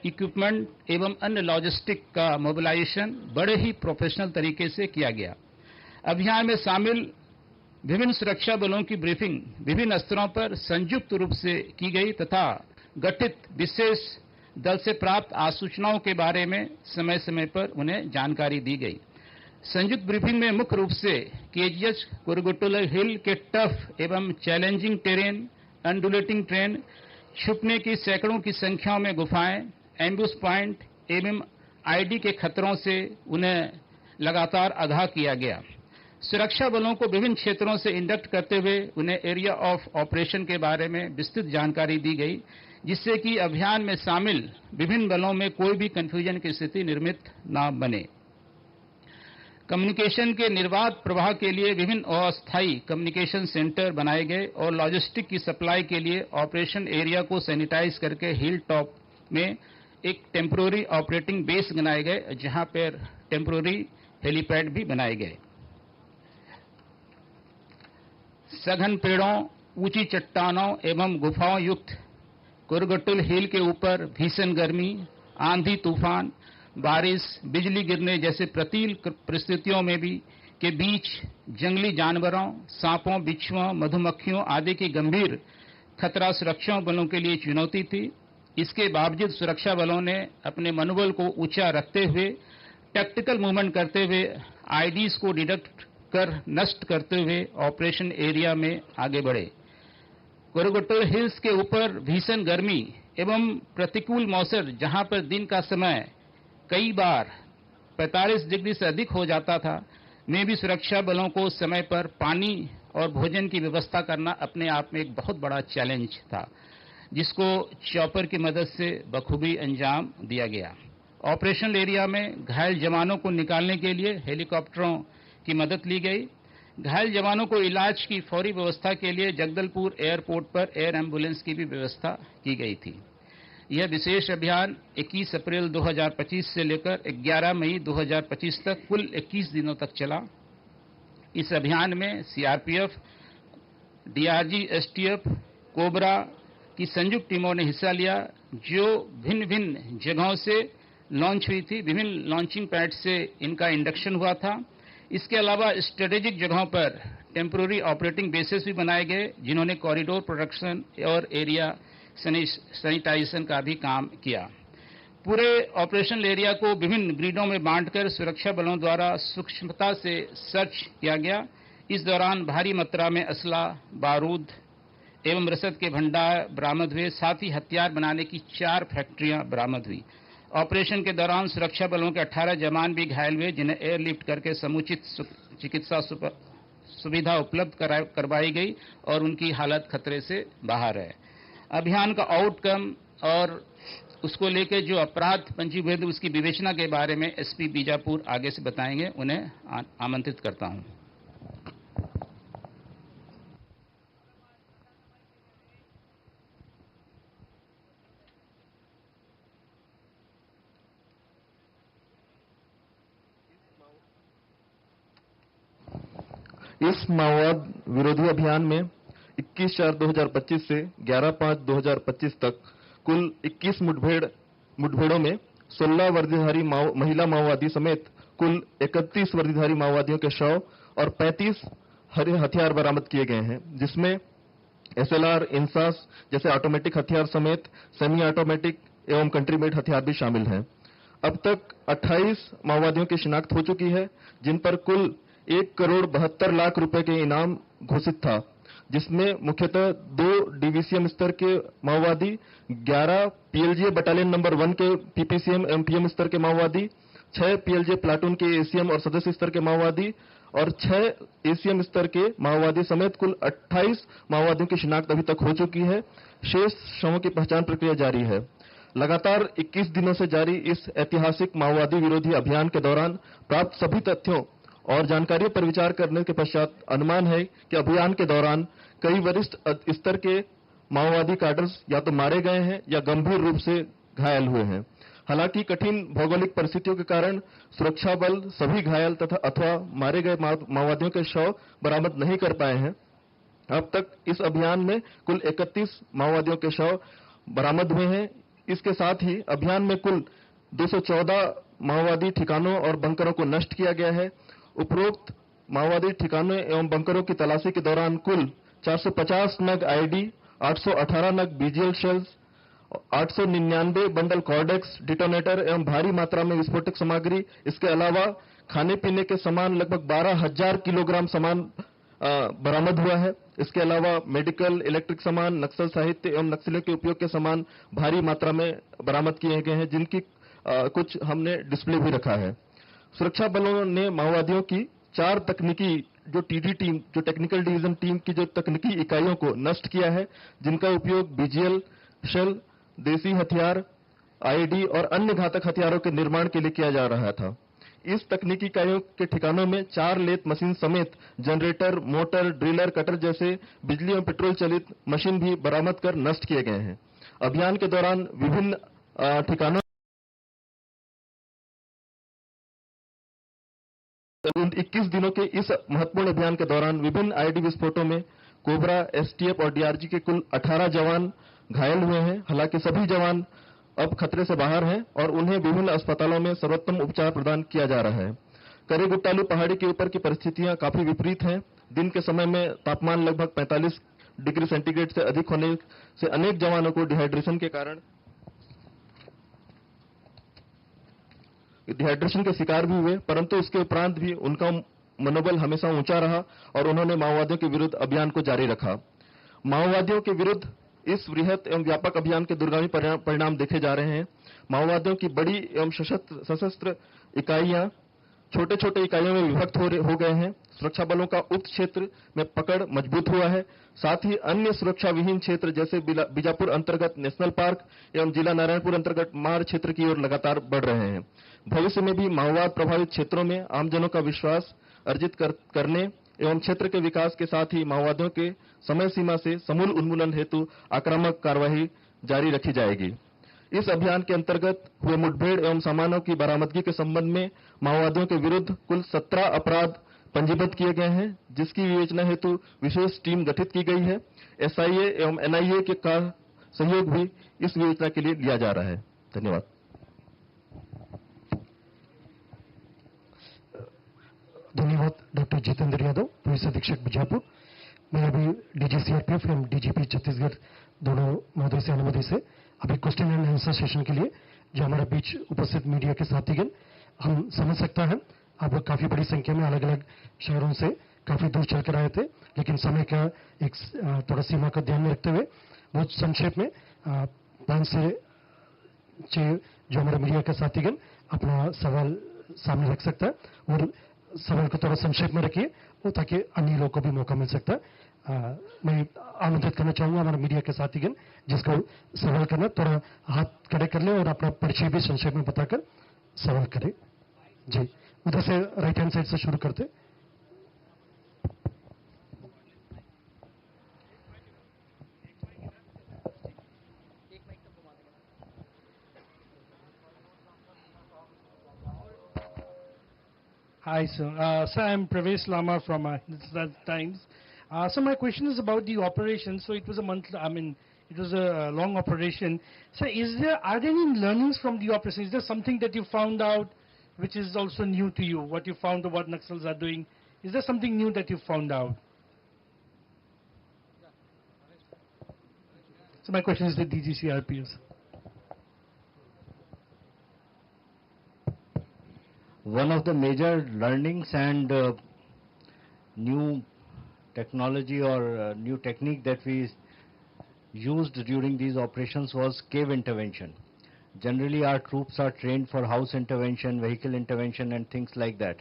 इक्विपमेंट एवं अन्य लॉजिस्टिक का मोबिलाइजेशन बड़े ही प्रोफेशनल तरीके से किया गया। अभियान में शामिल विभिन्न सुरक्षा बलों की ब्रीफिंग विभिन्न स्तरों पर संयुक्त रूप से की गई तथा गठित विशेष दल से प्राप्त आसूचनाओं के बारे में समय समय पर उन्हें जानकारी दी गई। संयुक्त ब्रीफिंग में मुख्य रूप से केजीएच कुरुगुट्टल हिल के टफ एवं चैलेंजिंग टेरेन, अंडुलेटिंग ट्रेन, छुपने की सैकड़ों की संख्या में गुफाएं, एम्बुश पॉइंट एवं आईडी के खतरों से उन्हें लगातार आगाह किया गया। सुरक्षा बलों को विभिन्न क्षेत्रों से इंडक्ट करते हुए उन्हें एरिया ऑफ ऑपरेशन के बारे में विस्तृत जानकारी दी गई, जिससे कि अभियान में शामिल विभिन्न बलों में कोई भी कंफ्यूजन की स्थिति निर्मित न बने। कम्युनिकेशन के निर्बाध प्रवाह के लिए विभिन्न अस्थायी कम्युनिकेशन सेंटर बनाए गए और लॉजिस्टिक की सप्लाई के लिए ऑपरेशन एरिया को सैनिटाइज करके हिल टॉप में एक टेम्पोररी ऑपरेटिंग बेस बनाए गए, जहां पर टेम्पोररी हेलीपैड भी बनाए गए। सघन पेड़ों, ऊंची चट्टानों एवं गुफाओं युक्त कुरुगुट्टल हिल के ऊपर भीषण गर्मी, आंधी तूफान, बारिश, बिजली गिरने जैसे प्रतिकूल परिस्थितियों में भी के बीच जंगली जानवरों, सांपों, बिच्छुओं, मधुमक्खियों आदि की गंभीर खतरा सुरक्षा बलों के लिए चुनौती थी। इसके बावजूद सुरक्षा बलों ने अपने मनोबल को ऊंचा रखते हुए टैक्टिकल मूवमेंट करते हुए आईडीज को डिडक्ट कर नष्ट करते हुए ऑपरेशन एरिया में आगे बढ़े। कुरुगुट्टल हिल्स के ऊपर भीषण गर्मी एवं प्रतिकूल मौसम, जहां पर दिन का समय कई बार 45 डिग्री से अधिक हो जाता था, में भी सुरक्षा बलों को समय पर पानी और भोजन की व्यवस्था करना अपने आप में एक बहुत बड़ा चैलेंज था, जिसको चॉपर की मदद से बखूबी अंजाम दिया गया। ऑपरेशन एरिया में घायल जवानों को निकालने के लिए हेलीकॉप्टरों की मदद ली गई। घायल जवानों को इलाज की फौरी व्यवस्था के लिए जगदलपुर एयरपोर्ट पर एयर एम्बुलेंस की भी व्यवस्था की गई थी। यह विशेष अभियान 21 अप्रैल 2025 से लेकर 11 मई 2025 तक कुल 21 दिनों तक चला। इस अभियान में सीआरपीएफ, डीआरजी, एसटीएफ, कोबरा की संयुक्त टीमों ने हिस्सा लिया, जो भिन्न भिन्न जगहों से लॉन्च हुई थी। विभिन्न लॉन्चिंग पैड से इनका इंडक्शन हुआ था। इसके अलावा स्ट्रेटेजिक जगहों पर टेम्पोररी ऑपरेटिंग बेसेस भी बनाए गए, जिन्होंने कॉरिडोर प्रोटेक्शन और एरिया सैनिटाइजेशन का भी काम किया। पूरे ऑपरेशन एरिया को विभिन्न ग्रिडों में बांटकर सुरक्षा बलों द्वारा सूक्ष्मता से सर्च किया गया। इस दौरान भारी मात्रा में असला, बारूद एवं रसद के भंडार बरामद हुए। साथ ही हथियार बनाने की 4 फैक्ट्रियां बरामद हुई। ऑपरेशन के दौरान सुरक्षा बलों के 18 जवान भी घायल हुए, जिन्हें एयरलिफ्ट करके समुचित चिकित्सा सुविधा उपलब्ध करवाई गई और उनकी हालत खतरे से बाहर है। अभियान का आउटकम और उसको लेकर जो अपराध पंजीबद्ध उसकी विवेचना के बारे में एसपी बीजापुर आगे से बताएंगे। उन्हें आमंत्रित करता हूं। इस माओवाद विरोधी अभियान में 21/4/2025 से 11/5/2025 तक कुल 21 मुठभेड़ों में 16 वर्दीधारी महिला माओवादी समेत कुल 31 वर्दीधारी माओवादियों के शव और 35 हथियार बरामद किए गए हैं, जिसमें एसएलआर, इंसास जैसे ऑटोमेटिक हथियार समेत सेमी ऑटोमेटिक एवं कंट्री मेड हथियार भी शामिल हैं। अब तक 28 माओवादियों की शिनाख्त हो चुकी है, जिन पर कुल 1,72,00,000 रुपए के इनाम घोषित था, जिसमें मुख्यतः 2 डीवीसीएम स्तर के माओवादी, 11 पीएलजे बटालियन नंबर 1 के पीपीसीएम एमपीएम स्तर के माओवादी, 6 पीएलजे प्लाटून के एसीएम और सदस्य स्तर के माओवादी और 6 एसीएम स्तर के माओवादी समेत कुल 28 माओवादियों की शिनाख्त अभी तक हो चुकी है। शेष शवों की पहचान प्रक्रिया जारी है। लगातार 21 दिनों से जारी इस ऐतिहासिक माओवादी विरोधी अभियान के दौरान प्राप्त सभी तथ्यों और जानकारियों पर विचार करने के पश्चात अनुमान है कि अभियान के दौरान कई वरिष्ठ स्तर के माओवादी कैडर्स या तो मारे गए हैं या गंभीर रूप से घायल हुए हैं। हालांकि कठिन भौगोलिक परिस्थितियों के कारण सुरक्षा बल सभी घायल तथा अथवा मारे गए माओवादियों के शव बरामद नहीं कर पाए हैं। अब तक इस अभियान में कुल 31 माओवादियों के शव बरामद हुए हैं। इसके साथ ही अभियान में कुल 214 माओवादी ठिकानों और बंकरों को नष्ट किया गया है। उपरोक्त माओवादी ठिकानों एवं बंकरों की तलाशी के दौरान कुल 450 नग आईडी, 818 नग BGL shells, 899 bundle Cordtex, detonator एवं भारी मात्रा में विस्फोटक सामग्री, इसके अलावा खाने पीने के सामान लगभग 12,000 किलोग्राम सामान बरामद हुआ है। इसके अलावा मेडिकल, इलेक्ट्रिक सामान, नक्सल साहित्य एवं नक्सलियों के उपयोग के सामान भारी मात्रा में बरामद किए गए हैं, जिनकी कुछ हमने डिस्प्ले भी रखा है। सुरक्षा बलों ने माओवादियों की 4 तकनीकी जो टीडी टीम, जो टेक्निकल डिवीजन टीम की जो तकनीकी इकाइयों को नष्ट किया है, जिनका उपयोग बीजीएल शेल, देसी हथियार, आईडी और अन्य घातक हथियारों के निर्माण के लिए किया जा रहा था। इस तकनीकी इकाइयों के ठिकानों में 4 लेथ मशीन समेत जनरेटर, मोटर, ड्रिलर, कटर जैसे बिजली और पेट्रोल चलित मशीन भी बरामद कर नष्ट किए गए हैं। अभियान के दौरान विभिन्न ठिकानों 21 दिनों के इस महत्वपूर्ण अभियान के दौरान विभिन्न आईडी विस्फोटों में कोबरा, एसटीएफ और डीआरजी के कुल 18 जवान घायल हुए हैं। हालांकि सभी जवान अब खतरे से बाहर हैं और उन्हें विभिन्न अस्पतालों में सर्वोत्तम उपचार प्रदान किया जा रहा है। करेगुट्टालू पहाड़ी के ऊपर की परिस्थितियां काफी विपरीत हैं। दिन के समय में तापमान लगभग 45 डिग्री सेंटीग्रेड से अधिक होने से अनेक जवानों को डिहाइड्रेशन के शिकार भी हुए, परंतु उसके उपरांत भी उनका मनोबल हमेशा ऊंचा रहा और उन्होंने माओवादियों के विरुद्ध अभियान को जारी रखा। माओवादियों के विरुद्ध इस वृहत एवं व्यापक अभियान के दूरगामी परिणाम देखे जा रहे हैं। माओवादियों की बड़ी एवं सशस्त्र इकाइयां छोटे छोटे इकाइयों में विभक्त हो गए हैं। सुरक्षा बलों का उक्त क्षेत्र में पकड़ मजबूत हुआ है। साथ ही अन्य सुरक्षा विहीन क्षेत्र जैसे बीजापुर अंतर्गत नेशनल पार्क एवं जिला नारायणपुर अंतर्गत मार क्षेत्र की ओर लगातार बढ़ रहे हैं। भविष्य में भी माओवाद प्रभावित क्षेत्रों में आमजनों का विश्वास अर्जित करने एवं क्षेत्र के विकास के साथ ही माओवादियों के समय सीमा से समूल उन्मूलन हेतु आक्रामक कार्यवाही जारी रखी जाएगी। इस अभियान के अंतर्गत हुए मुठभेड़ एवं सामानों की बरामदगी के संबंध में माओवादियों के विरुद्ध कुल 17 अपराध पंजीबद्ध किए गए हैं, जिसकी विवेचना हेतु विशेष टीम गठित की गई है। एसआईए एवं एनआईए के का सहयोग भी इस विवेचना के लिए लिया जा रहा है। धन्यवाद। धन्यवाद डॉक्टर जितेंद्र यादव, पुलिस अधीक्षक बीजापुर। मैं अभी डीजी सीआरपीएफ एवं डीजीपी छत्तीसगढ़ दोनों महोदय से अनुमति से अभी क्वेश्चन एंड आंसर सेशन के लिए जो हमारे बीच उपस्थित मीडिया के साथीगण, हम समझ सकता है आप लोग काफी बड़ी संख्या में अलग अलग शहरों से काफी दूर चलकर आए थे, लेकिन समय का एक थोड़ा सीमा का ध्यान में रखते हुए बहुत संक्षेप में 5 से 6 जो हमारे मीडिया के साथीगण अपना सवाल सामने रख सकता है और सवाल को थोड़ा संक्षेप में रखिए वो ताकि अन्य लोगों को भी मौका मिल सकता है। मैं आमंत्रित करना चाहूंगा हमारे मीडिया के साथीगण जिसको सवाल करना थोड़ा हाथ खड़े कर ले और अपना परिचय भी संक्षेप में बताकर सवाल करें। जी, उधर से राइट हैंड साइड से शुरू करते। Hi, sir. Sir, I'm Pravesh Lama from Hindustan Times. So my question is about the operation. So it was a month, it was a long operation. So are there any learnings from the operation? Is there something that you found out which is also new to you? What you found out what Naxals are doing? Is there something new that you found out? So my question is the DGCRPS. One of the major learnings and new technology or new technique that we used during these operations was cave intervention. Generally, our troops are trained for house intervention, vehicle intervention and things like that.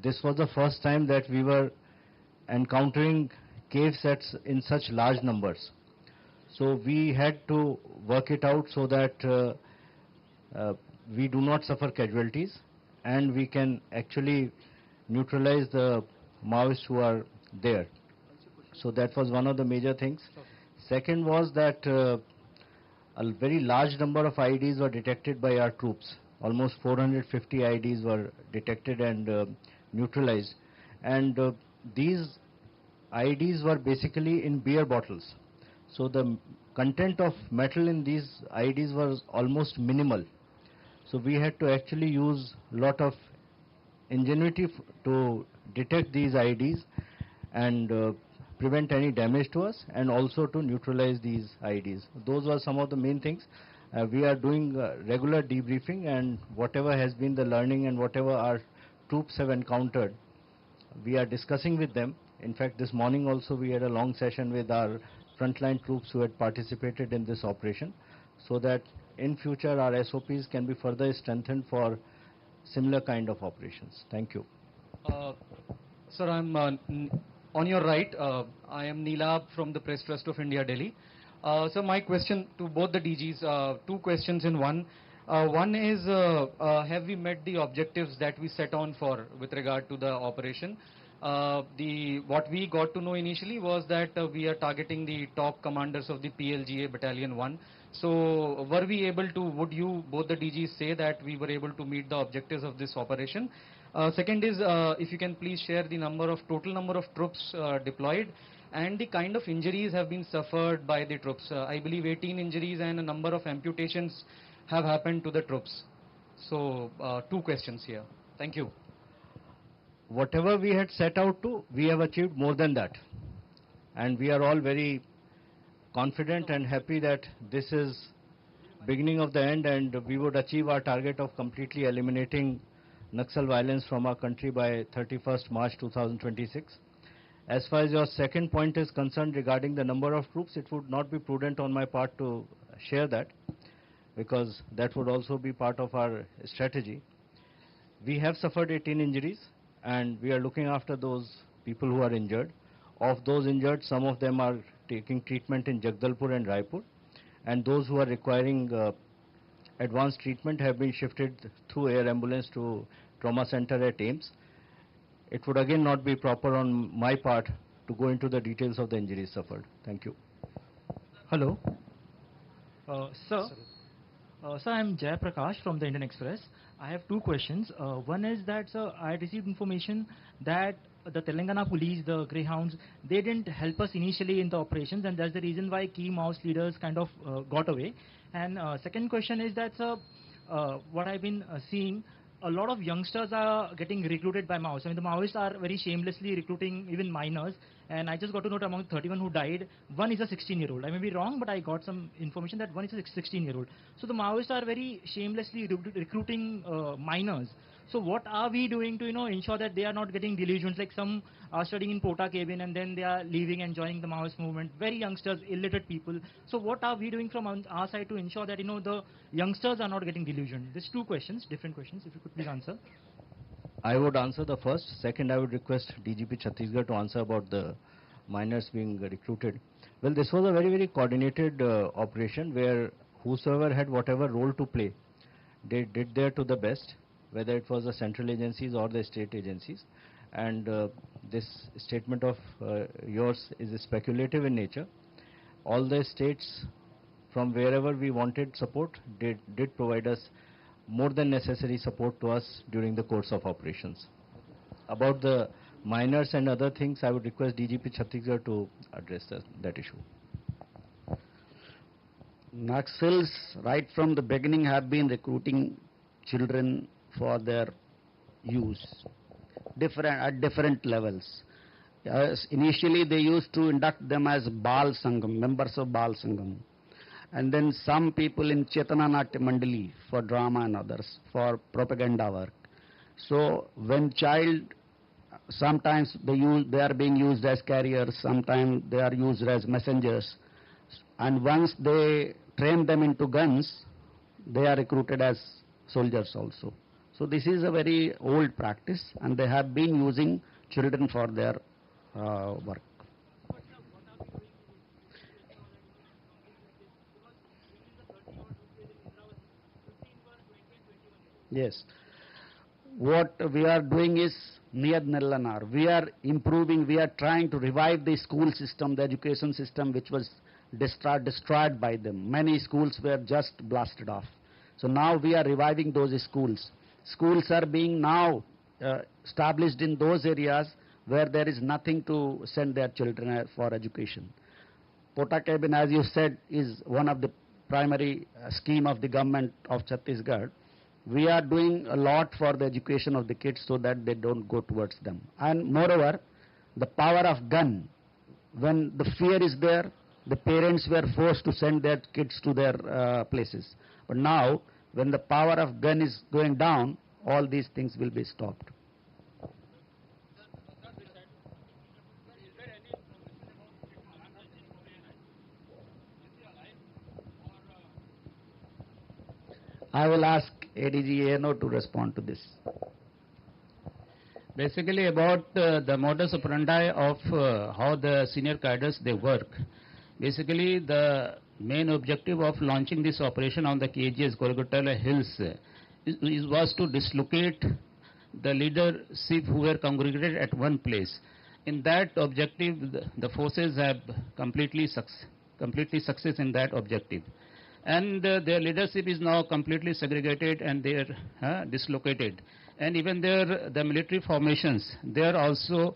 This was the first time that we were encountering cave sets in such large numbers. So we had to work it out so that we do not suffer casualties and we can actually neutralize the Maoists who are there. So that was one of the major things. Second was that a very large number of IEDs were detected by our troops. Almost 450 IEDs were detected and neutralized. And these IEDs were basically in beer bottles. So the content of metal in these IEDs was almost minimal. So we had to actually use a lot of ingenuity to detect these IEDs and prevent any damage to us, and also to neutralize these IEDs. Those were some of the main things. We are doing regular debriefing, and whatever has been the learning and whatever our troops have encountered, we are discussing with them. In fact, this morning also we had a long session with our frontline troops who had participated in this operation, so that in future our SOPs can be further strengthened for similar kind of operations. Thank you. Sir, I'm on your right. I am Neelab from the Press Trust of India, Delhi. So my question to both the DGs, two questions in one. One is, have we met the objectives that we set on for with regard to the operation? What we got to know initially was that we are targeting the top commanders of the PLGA Battalion 1. So were we able to, would you, both the DGs, say that we were able to meet the objectives of this operation? Second is, if you can please share the total number of troops deployed and the kind of injuries have been suffered by the troops. I believe 18 injuries and a number of amputations have happened to the troops. So two questions here. Thank you. Whatever we had set out to, we have achieved more than that. And we are all very confident and happy that this is beginning of the end, and we would achieve our target of completely eliminating Naxal violence from our country by 31st March 2026. As far as your second point is concerned regarding the number of troops, it would not be prudent on my part to share that, because that would also be part of our strategy. We have suffered 18 injuries, and we are looking after those people who are injured. Of those injured, some of them are taking treatment in Jagdalpur and Raipur, and those who are requiring advanced treatment have been shifted through air ambulance to trauma center at AIIMS. It would again not be proper on my part to go into the details of the injuries suffered. Thank you. Hello. Sir, I'm Jay Prakash from the Indian Express. I have two questions. One is that, sir, I received information that the Telangana police, the Greyhounds, they didn't help us initially in the operations, and that's the reason why key Maoist leaders kind of got away. And second question is that, sir, what I've been seeing, a lot of youngsters are getting recruited by Maoists. I mean, the Maoists are very shamelessly recruiting even minors. And I just got to know among 31 who died, one is a 16-year-old. I may be wrong, but I got some information that one is a 16-year-old. So the Maoists are very shamelessly recruiting minors. So what are we doing to, ensure that they are not getting delusions? Like some are studying in Pota cabin and then they are leaving and joining the Maoist movement. Very youngsters, illiterate people. So what are we doing from our side to ensure that, the youngsters are not getting delusioned? These two questions, different questions, if you could please answer. I would answer the first. Second, I would request DGP Chhattisgarh to answer about the minors being recruited. Well, this was a very, very coordinated operation where whosoever had whatever role to play, they did their to the best, whether it was the central agencies or the state agencies. And this statement of yours is speculative in nature. All the states from wherever we wanted support did provide us more than necessary support to us during the course of operations. About the minors and other things, I would request DGP Chhattisgarh to address that issue. Naxals right from the beginning have been recruiting children for their use at different levels. Initially they used to induct them as Bal Sangam, members of Bal Sangam. And then some people in Chetana Natya Mandali for drama and others for propaganda work. So when sometimes they are being used as carriers, sometimes they are used as messengers. And once they train them into guns, they are recruited as soldiers also. So this is a very old practice, and they have been using children for their work. Yes. What we are doing is Niyad Nillanar. We are improving, we are trying to revive the school system, the education system which was destroyed by them. Many schools were just blasted off. So now we are reviving those schools. Schools are being now established in those areas where there is nothing to send their children for education. Pota cabin, as you said, is one of the primary scheme of the government of Chhattisgarh. We are doing a lot for the education of the kids so that they don't go towards them. And moreover, the power of gun, when the fear is there, the parents were forced to send their kids to their places. But now, when the power of gun is going down, all these things will be stopped. I will ask ADG ANO to respond to this. Basically about the modus operandi of how the senior cadres they work. Basically the main objective of launching this operation on the KGS Golgotala Hills was to dislocate the leadership who were congregated at one place. In that objective, the forces have completely success in that objective. And their leadership is now completely segregated and they are dislocated. And even the military formations, they are also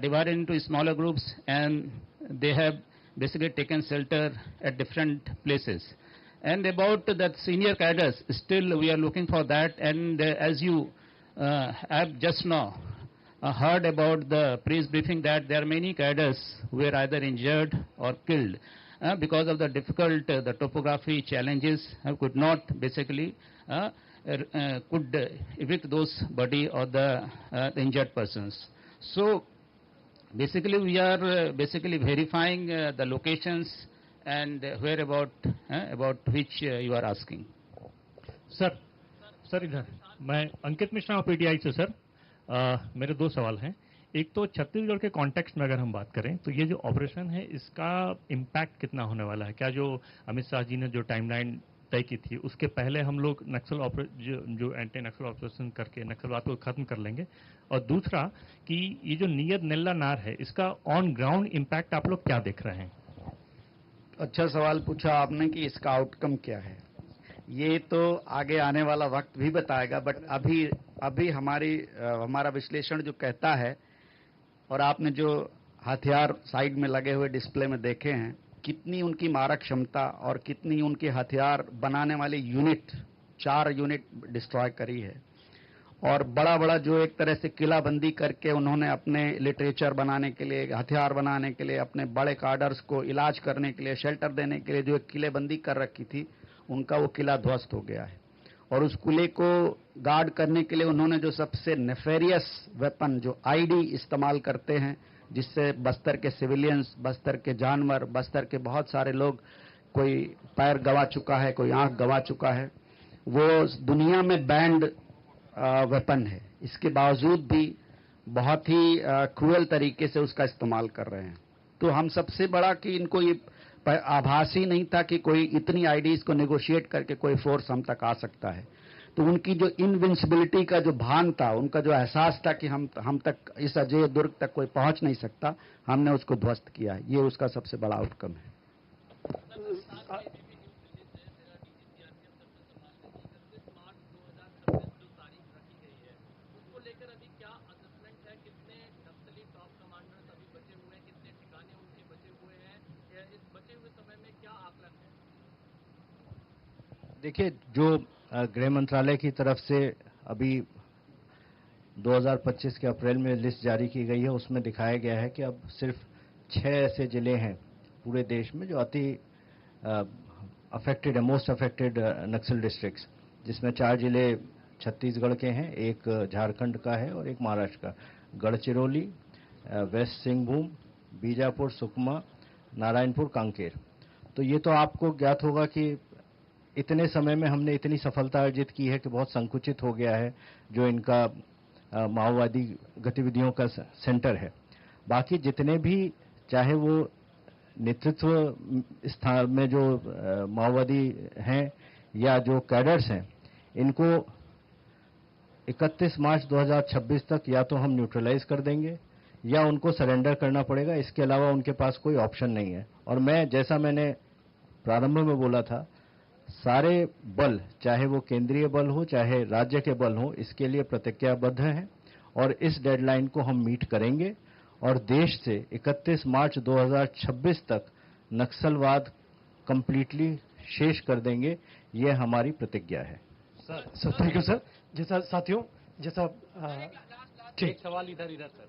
divided into smaller groups and they have basically taken shelter at different places. And about that senior cadres, still we are looking for that. And as you have just now heard about the press briefing that there are many cadres who were either injured or killed. Because of the difficult the topography challenges, could not basically could evict those body or the injured persons. So basically we are basically verifying the locations and whereabout about which you are asking. Sir इधर मैं अंकित Mishra PTI से sir मेरे दो सवाल हैं। एक तो छत्तीसगढ़ के कॉन्टेक्स्ट में अगर हम बात करें तो ये जो ऑपरेशन है इसका इम्पैक्ट कितना होने वाला है? क्या जो अमित शाह जी ने जो टाइमलाइन तय की थी उसके पहले हम लोग नक्सल जो एंटी नक्सल ऑपरेशन करके नक्सलवाद को खत्म कर लेंगे? और दूसरा कि ये जो नियत नेल्ला नार है इसका ऑन ग्राउंड इम्पैक्ट आप लोग क्या देख रहे हैं? अच्छा सवाल पूछा आपने कि इसका आउटकम क्या है। ये तो आगे आने वाला वक्त भी बताएगा, बट अभी हमारा विश्लेषण जो कहता है, और आपने जो हथियार साइड में लगे हुए डिस्प्ले में देखे हैं, कितनी उनकी मारक क्षमता और कितनी उनकी हथियार बनाने वाली यूनिट, 4 यूनिट डिस्ट्रॉय करी है। और बड़ा जो एक तरह से किलाबंदी करके उन्होंने अपने लिटरेचर बनाने के लिए, हथियार बनाने के लिए, अपने बड़े कार्डर्स को इलाज करने के लिए, शेल्टर देने के लिए जो एक किलेबंदी कर रखी थी, उनका वो किला ध्वस्त हो गया है। और उस किले को गार्ड करने के लिए उन्होंने जो सबसे नेफेरियस वेपन जो आईडी इस्तेमाल करते हैं, जिससे बस्तर के सिविलियंस, बस्तर के जानवर, बस्तर के बहुत सारे लोग, कोई पैर गंवा चुका है, कोई आंख गंवा चुका है, वो दुनिया में बैंड वेपन है। इसके बावजूद भी बहुत ही क्रूअल तरीके से उसका इस्तेमाल कर रहे हैं। तो हम सबसे बड़ा कि इनको ये आभास ही नहीं था कि कोई इतनी आईडीज को नेगोशिएट करके कोई फोर्स हम तक आ सकता है। तो उनकी जो इनविंसिबिलिटी का जो भान था, उनका जो एहसास था कि हम तक इस अजय दुर्ग तक कोई पहुंच नहीं सकता, हमने उसको ध्वस्त किया है। ये उसका सबसे बड़ा आउटकम है। देखिए, जो गृह मंत्रालय की तरफ से अभी 2025 के अप्रैल में लिस्ट जारी की गई है, उसमें दिखाया गया है कि अब सिर्फ 6 ऐसे जिले हैं पूरे देश में जो अति अफेक्टेड है, मोस्ट अफेक्टेड नक्सल डिस्ट्रिक्ट्स, जिसमें 4 जिले छत्तीसगढ़ के हैं, एक झारखंड का है और एक महाराष्ट्र का। गढ़चिरौली, वेस्ट सिंहभूम, बीजापुर, सुकमा, नारायणपुर, कांकेर। तो ये तो आपको ज्ञात होगा कि इतने समय में हमने इतनी सफलता अर्जित की है कि बहुत संकुचित हो गया है जो इनका माओवादी गतिविधियों का सेंटर है। बाकी जितने भी, चाहे वो नेतृत्व स्थान में जो माओवादी हैं या जो कैडर्स हैं, इनको 31 मार्च 2026 तक या तो हम न्यूट्रलाइज कर देंगे या उनको सरेंडर करना पड़ेगा। इसके अलावा उनके पास कोई ऑप्शन नहीं है। और मैं, जैसा मैंने प्रारंभ में बोला था, सारे बल, चाहे वो केंद्रीय बल हो चाहे राज्य के बल हो, इसके लिए प्रतिज्ञाबद्ध हैं और इस डेडलाइन को हम मीट करेंगे। और देश से 31 मार्च 2026 तक नक्सलवाद कंप्लीटली शेष कर देंगे, ये हमारी प्रतिज्ञा है। Sir thank you sir. जैसा साथियों जैसा ठीक एक सवाल इधर सर।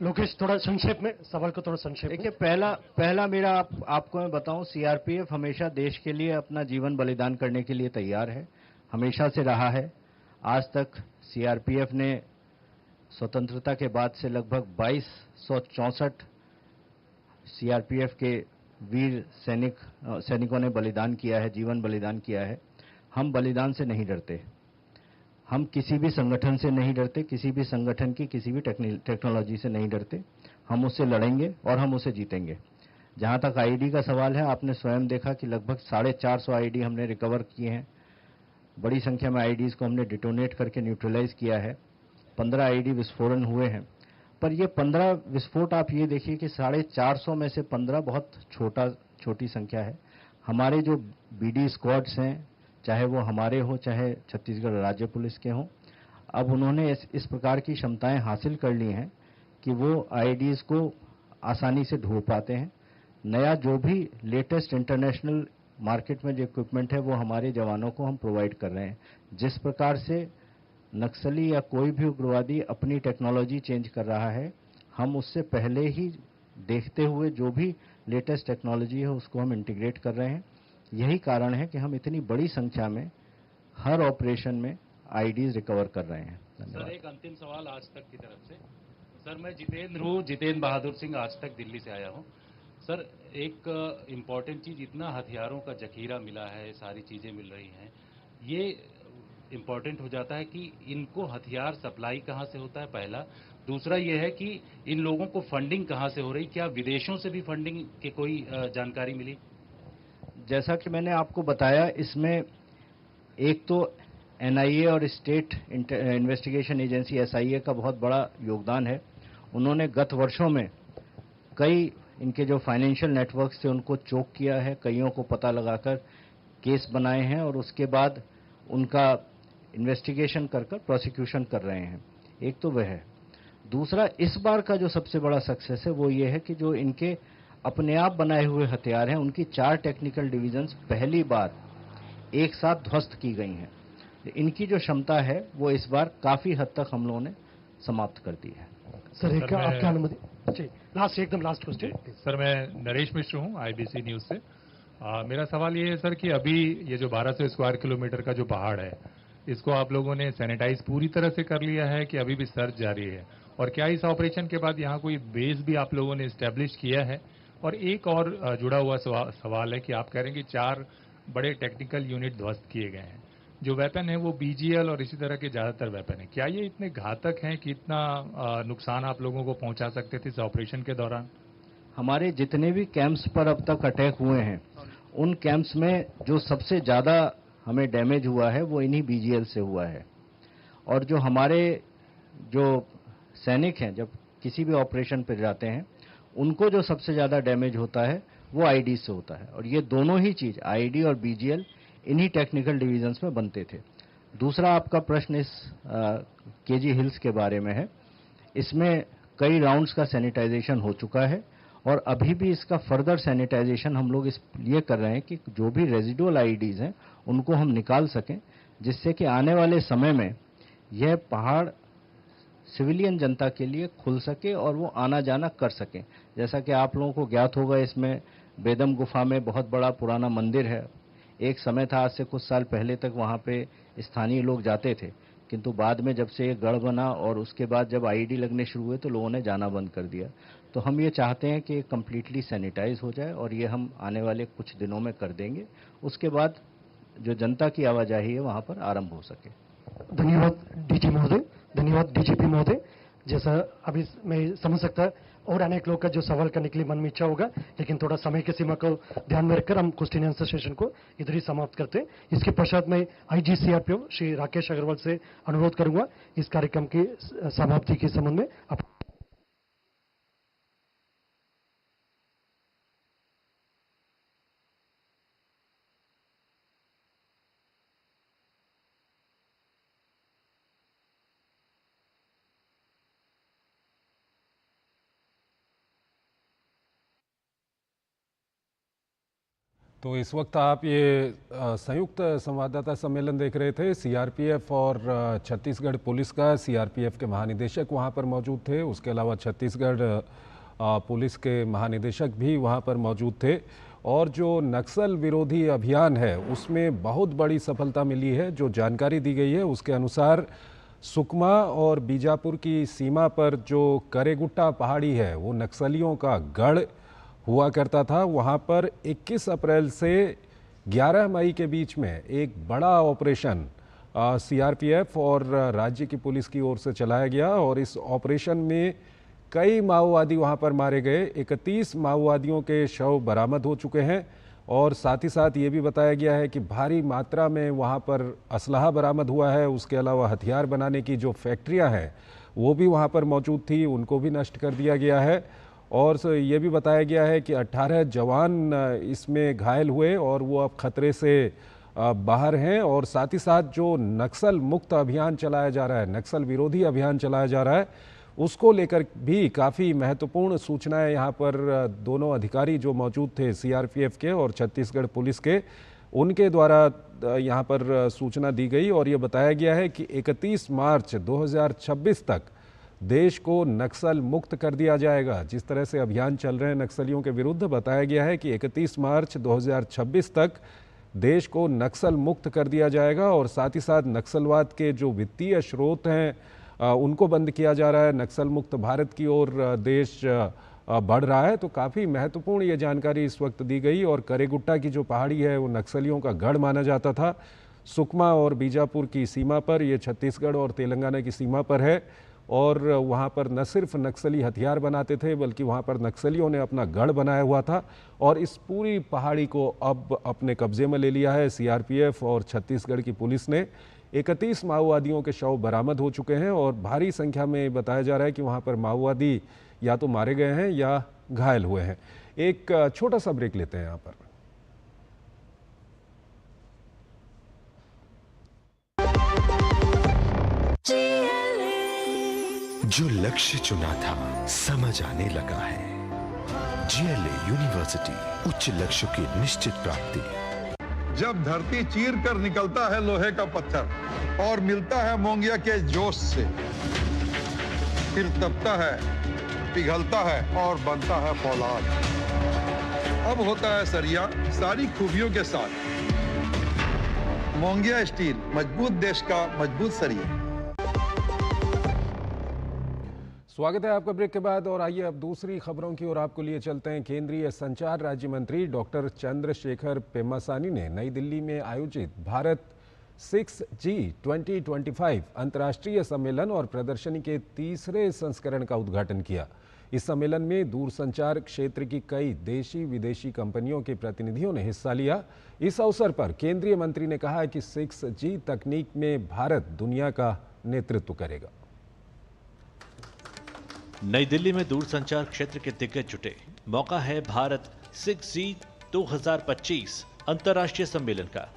लोकेश थोड़ा संक्षेप में सवाल को थोड़ा संक्षेप में। देखिए, पहला मेरा आपको मैं बताऊं, सीआरपीएफ हमेशा देश के लिए अपना जीवन बलिदान करने के लिए तैयार है, हमेशा से रहा है। आज तक सीआरपीएफ ने स्वतंत्रता के बाद से लगभग 2264 सीआरपीएफ के वीर सैनिकों ने बलिदान किया है, जीवन बलिदान किया है। हम बलिदान से नहीं डरते, हम किसी भी संगठन से नहीं डरते, किसी भी संगठन की किसी भी टेक्नोलॉजी से नहीं डरते। हम उससे लड़ेंगे और हम उसे जीतेंगे। जहां तक आईडी का सवाल है, आपने स्वयं देखा कि लगभग 450 आईडी हमने रिकवर किए हैं। बड़ी संख्या में आईडीज को हमने डिटोनेट करके न्यूट्रलाइज किया है। 15 आईडी विस्फोटन हुए हैं। पर ये 15 विस्फोट आप ये देखिए कि 450 में से 15 बहुत छोटी संख्या है। हमारे जो बीडी स्क्वाड्स हैं, चाहे वो हमारे हो चाहे छत्तीसगढ़ राज्य पुलिस के हों, अब उन्होंने इस प्रकार की क्षमताएं हासिल कर ली हैं कि वो आईडीज को आसानी से ढूंढ पाते हैं। नया जो भी लेटेस्ट इंटरनेशनल मार्केट में जो इक्विपमेंट है वो हमारे जवानों को हम प्रोवाइड कर रहे हैं। जिस प्रकार से नक्सली या कोई भी उग्रवादी अपनी टेक्नोलॉजी चेंज कर रहा है, हम उससे पहले ही देखते हुए जो भी लेटेस्ट टेक्नोलॉजी है उसको हम इंटीग्रेट कर रहे हैं। यही कारण है कि हम इतनी बड़ी संख्या में हर ऑपरेशन में आईडीज रिकवर कर रहे हैं। सर, एक अंतिम सवाल आज तक की तरफ से। सर, मैं जितेंद्र बहादुर सिंह, आज तक दिल्ली से आया हूं। सर, एक इम्पॉर्टेंट चीज, इतना हथियारों का जखीरा मिला है, सारी चीजें मिल रही हैं, ये इम्पॉर्टेंट हो जाता है कि इनको हथियार सप्लाई कहाँ से होता है, पहला। दूसरा ये है कि इन लोगों को फंडिंग कहाँ से हो रही, क्या विदेशों से भी फंडिंग की कोई जानकारी मिली? जैसा कि मैंने आपको बताया, इसमें एक तो एनआईए और स्टेट इन्वेस्टिगेशन एजेंसी एसआईए का बहुत बड़ा योगदान है। उन्होंने गत वर्षों में कई इनके जो फाइनेंशियल नेटवर्क्स थे उनको चोक किया है, कईयों को पता लगाकर केस बनाए हैं और उसके बाद उनका इन्वेस्टिगेशन कर प्रोसिक्यूशन कर रहे हैं। एक तो वह है। दूसरा, इस बार का जो सबसे बड़ा सक्सेस है वो ये है कि जो इनके अपने आप बनाए हुए हथियार हैं, उनकी 4 टेक्निकल डिवीजन्स पहली बार एक साथ ध्वस्त की गई हैं। इनकी जो क्षमता है वो इस बार काफी हद तक हम लोगों ने समाप्त कर दी है। सर, एक आपकी अनुमति, एकदम लास्ट क्वेश्चन। सर, मैं नरेश मिश्र हूँ, आईबीसी न्यूज से। मेरा सवाल ये है सर कि अभी ये जो 1200 स्क्वायर किलोमीटर का जो पहाड़ है, इसको आप लोगों ने सैनिटाइज पूरी तरह से कर लिया है कि अभी भी सर्च जारी है? और क्या इस ऑपरेशन के बाद यहाँ कोई बेस भी आप लोगों ने स्टैब्लिश किया है? और एक और जुड़ा हुआ सवाल है कि आप कह रहे हैं कि 4 बड़े टेक्निकल यूनिट ध्वस्त किए गए हैं। जो वेपन है वो बीजीएल और इसी तरह के ज्यादातर वेपन है। क्या ये इतने घातक हैं कि इतना नुकसान आप लोगों को पहुंचा सकते थे इस ऑपरेशन के दौरान? हमारे जितने भी कैंप्स पर अब तक अटैक हुए हैं, उन कैंप्स में जो सबसे ज्यादा हमें डैमेज हुआ है वो इन्हीं बीजीएल से हुआ है। और जो हमारे जो सैनिक हैं, जब किसी भी ऑपरेशन पर जाते हैं, उनको जो सबसे ज्यादा डैमेज होता है वो आईडी से होता है। और ये दोनों ही चीज, आईडी और बीजीएल, इन्हीं टेक्निकल डिवीजन्स में बनते थे। दूसरा आपका प्रश्न इस केजी हिल्स के बारे में है। इसमें कई राउंड्स का सैनिटाइजेशन हो चुका है और अभी भी इसका फर्दर सैनिटाइजेशन हम लोग इसलिए कर रहे हैं कि जो भी रेजिडुअल आईडीज हैं उनको हम निकाल सकें, जिससे कि आने वाले समय में यह पहाड़ सिविलियन जनता के लिए खुल सके और वो आना जाना कर सकें। जैसा कि आप लोगों को ज्ञात होगा, इसमें बेदम गुफा में बहुत बड़ा पुराना मंदिर है। एक समय था, आज से कुछ साल पहले तक वहाँ पे स्थानीय लोग जाते थे, किंतु बाद में जब से ये गढ़ बना और उसके बाद जब आईडी लगने शुरू हुए तो लोगों ने जाना बंद कर दिया। तो हम ये चाहते हैं कि कम्प्लीटली सैनिटाइज हो जाए और ये हम आने वाले कुछ दिनों में कर देंगे। उसके बाद जो जनता की आवाजाही है वहाँ पर आरंभ हो सके। धन्यवाद डीजी महोदय, धन्यवाद डीजीपी महोदय। जैसा अभी मैं समझ सकता और अनेक लोग का जो सवाल करने के लिए मन में इच्छा होगा, लेकिन थोड़ा समय की सीमा को ध्यान में रखकर हम क्वेश्चन आंसर सेशन को इधर ही समाप्त करते हैं। इसके पश्चात मैं आईजी सीआरपीएफ श्री राकेश अग्रवाल से अनुरोध करूंगा इस कार्यक्रम की समाप्ति के संबंध में तो इस वक्त आप ये संयुक्त संवाददाता सम्मेलन देख रहे थे। सीआरपीएफ और छत्तीसगढ़ पुलिस का सीआरपीएफ के महानिदेशक वहां पर मौजूद थे। उसके अलावा छत्तीसगढ़ पुलिस के महानिदेशक भी वहां पर मौजूद थे। और जो नक्सल विरोधी अभियान है उसमें बहुत बड़ी सफलता मिली है। जो जानकारी दी गई है उसके अनुसार सुकमा और बीजापुर की सीमा पर जो करेगुट्टा पहाड़ी है वो नक्सलियों का गढ़ हुआ करता था। वहाँ पर 21 अप्रैल से 11 मई के बीच में एक बड़ा ऑपरेशन सीआरपीएफ और राज्य की पुलिस की ओर से चलाया गया और इस ऑपरेशन में कई माओवादी वहाँ पर मारे गए। 31 माओवादियों के शव बरामद हो चुके हैं और साथ ही साथ ये भी बताया गया है कि भारी मात्रा में वहाँ पर असलहा बरामद हुआ है। उसके अलावा हथियार बनाने की जो फैक्ट्रियाँ हैं वो भी वहाँ पर मौजूद थी, उनको भी नष्ट कर दिया गया है। और ये भी बताया गया है कि 18 जवान इसमें घायल हुए और वो अब खतरे से बाहर हैं। और साथ ही साथ जो नक्सल मुक्त अभियान चलाया जा रहा है, नक्सल विरोधी अभियान चलाया जा रहा है, उसको लेकर भी काफ़ी महत्वपूर्ण सूचनाएं यहाँ पर दोनों अधिकारी जो मौजूद थे सीआरपीएफ के और छत्तीसगढ़ पुलिस के, उनके द्वारा यहाँ पर सूचना दी गई। और ये बताया गया है कि 31 मार्च 2026 तक देश को नक्सल मुक्त कर दिया जाएगा। जिस तरह से अभियान चल रहे हैं नक्सलियों के विरुद्ध, बताया गया है कि 31 मार्च 2026 तक देश को नक्सल मुक्त कर दिया जाएगा। और साथ ही साथ नक्सलवाद के जो वित्तीय स्रोत हैं उनको बंद किया जा रहा है। नक्सल मुक्त भारत की ओर देश बढ़ रहा है। तो काफ़ी महत्वपूर्ण ये जानकारी इस वक्त दी गई। और करेगुट्टा की जो पहाड़ी है वो नक्सलियों का गढ़ माना जाता था। सुकमा और बीजापुर की सीमा पर, ये छत्तीसगढ़ और तेलंगाना की सीमा पर है। और वहाँ पर न सिर्फ नक्सली हथियार बनाते थे बल्कि वहाँ पर नक्सलियों ने अपना गढ़ बनाया हुआ था। और इस पूरी पहाड़ी को अब अपने कब्जे में ले लिया है सीआरपीएफ और छत्तीसगढ़ की पुलिस ने। 31 माओवादियों के शव बरामद हो चुके हैं और भारी संख्या में बताया जा रहा है कि वहाँ पर माओवादी या तो मारे गए हैं या घायल हुए हैं। एक छोटा सा ब्रेक लेते हैं यहाँ पर। जो लक्ष्य चुना था समझ आने लगा है। जीएलए यूनिवर्सिटी, उच्च लक्ष्य की निश्चित प्राप्ति। जब धरती चीर कर निकलता है लोहे का पत्थर और मिलता है मोंगिया के जोश से, फिर तपता है, पिघलता है और बनता है फौलाद। अब होता है सरिया सारी खूबियों के साथ। मोंगिया स्टील, मजबूत देश का मजबूत सरिया। स्वागत है आपका ब्रेक के बाद। और आइए अब दूसरी खबरों की ओर आपको लिए चलते हैं। केंद्रीय संचार राज्य मंत्री डॉक्टर चंद्रशेखर पेम्मासानी ने नई दिल्ली में आयोजित भारत 6G 2025 अंतर्राष्ट्रीय सम्मेलन और प्रदर्शनी के तीसरे संस्करण का उद्घाटन किया। इस सम्मेलन में दूरसंचार क्षेत्र की कई देशी विदेशी कंपनियों के प्रतिनिधियों ने हिस्सा लिया। इस अवसर पर केंद्रीय मंत्री ने कहा कि 6G तकनीक में भारत दुनिया का नेतृत्व करेगा। नई दिल्ली में दूरसंचार क्षेत्र के दिग्गज जुटे। मौका है भारत 6G 2025 अंतर्राष्ट्रीय सम्मेलन का।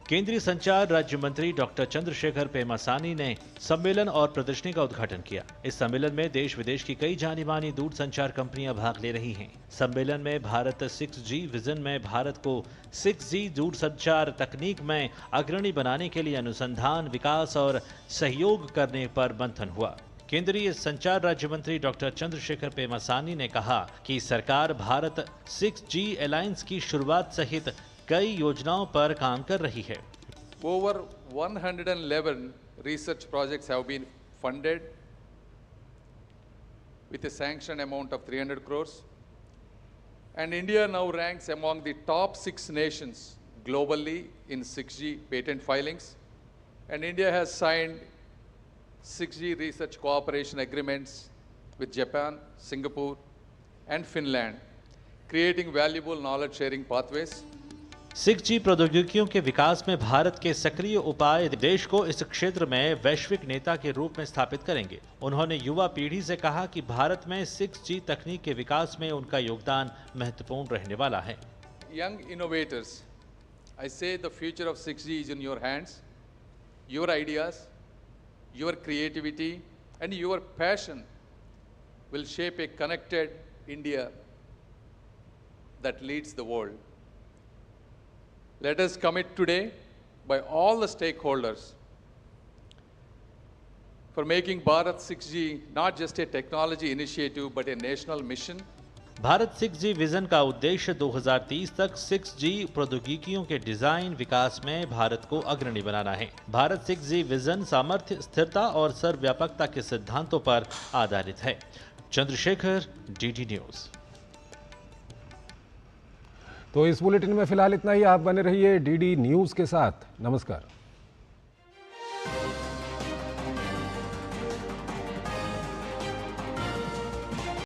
केंद्रीय संचार राज्य मंत्री डॉक्टर चंद्रशेखर पेम्मासानी ने सम्मेलन और प्रदर्शनी का उद्घाटन किया। इस सम्मेलन में देश विदेश की कई जानी मानी दूरसंचार कंपनियां भाग ले रही हैं। सम्मेलन में भारत 6G विजन में भारत को 6G दूरसंचार तकनीक में अग्रणी बनाने के लिए अनुसंधान, विकास और सहयोग करने पर मंथन हुआ। केंद्रीय संचार राज्य मंत्री डॉक्टर चंद्रशेखर पेम्मासानी ने कहा कि सरकार भारत 6G अलायंस की शुरुआत सहित कई योजनाओं पर काम कर रही है। Over 111 research projects have been funded with a sanctioned amount of 300 crores. And India now ranks among the top 6 nations globally in 6G patent filings. And India has signed 6G research cooperation agreements with Japan, Singapore, and Finland, creating valuable knowledge sharing pathways. 6G प्रौद्योगिकियों के विकास में भारत के सक्रिय उपाय देश को इस क्षेत्र में वैश्विक नेता के रूप में स्थापित करेंगे। उन्होंने युवा पीढ़ी से कहा कि भारत में 6G तकनीक के विकास में उनका योगदान महत्वपूर्ण रहने वाला है। Young innovators, I say the future of 6G is in your hands. Your ideas, your creativity, and your passion will shape a connected India that leads the world. Let us commit today by all the stakeholders for making Bharat 6G not just a technology initiative but a national mission. Bharat 6G vision का उद्देश्य 2030 तक 6G प्रौद्योगिकियों के design विकास में भारत को अग्रणी बनाना है। Bharat 6G vision सामर्थ्य, स्थिरता और सर्वव्यापकता के सिद्धांतों पर आधारित है। Chandrashekhar, DD news. तो इस बुलेटिन में फिलहाल इतना ही। आप बने रहिए DD न्यूज के साथ। नमस्कार।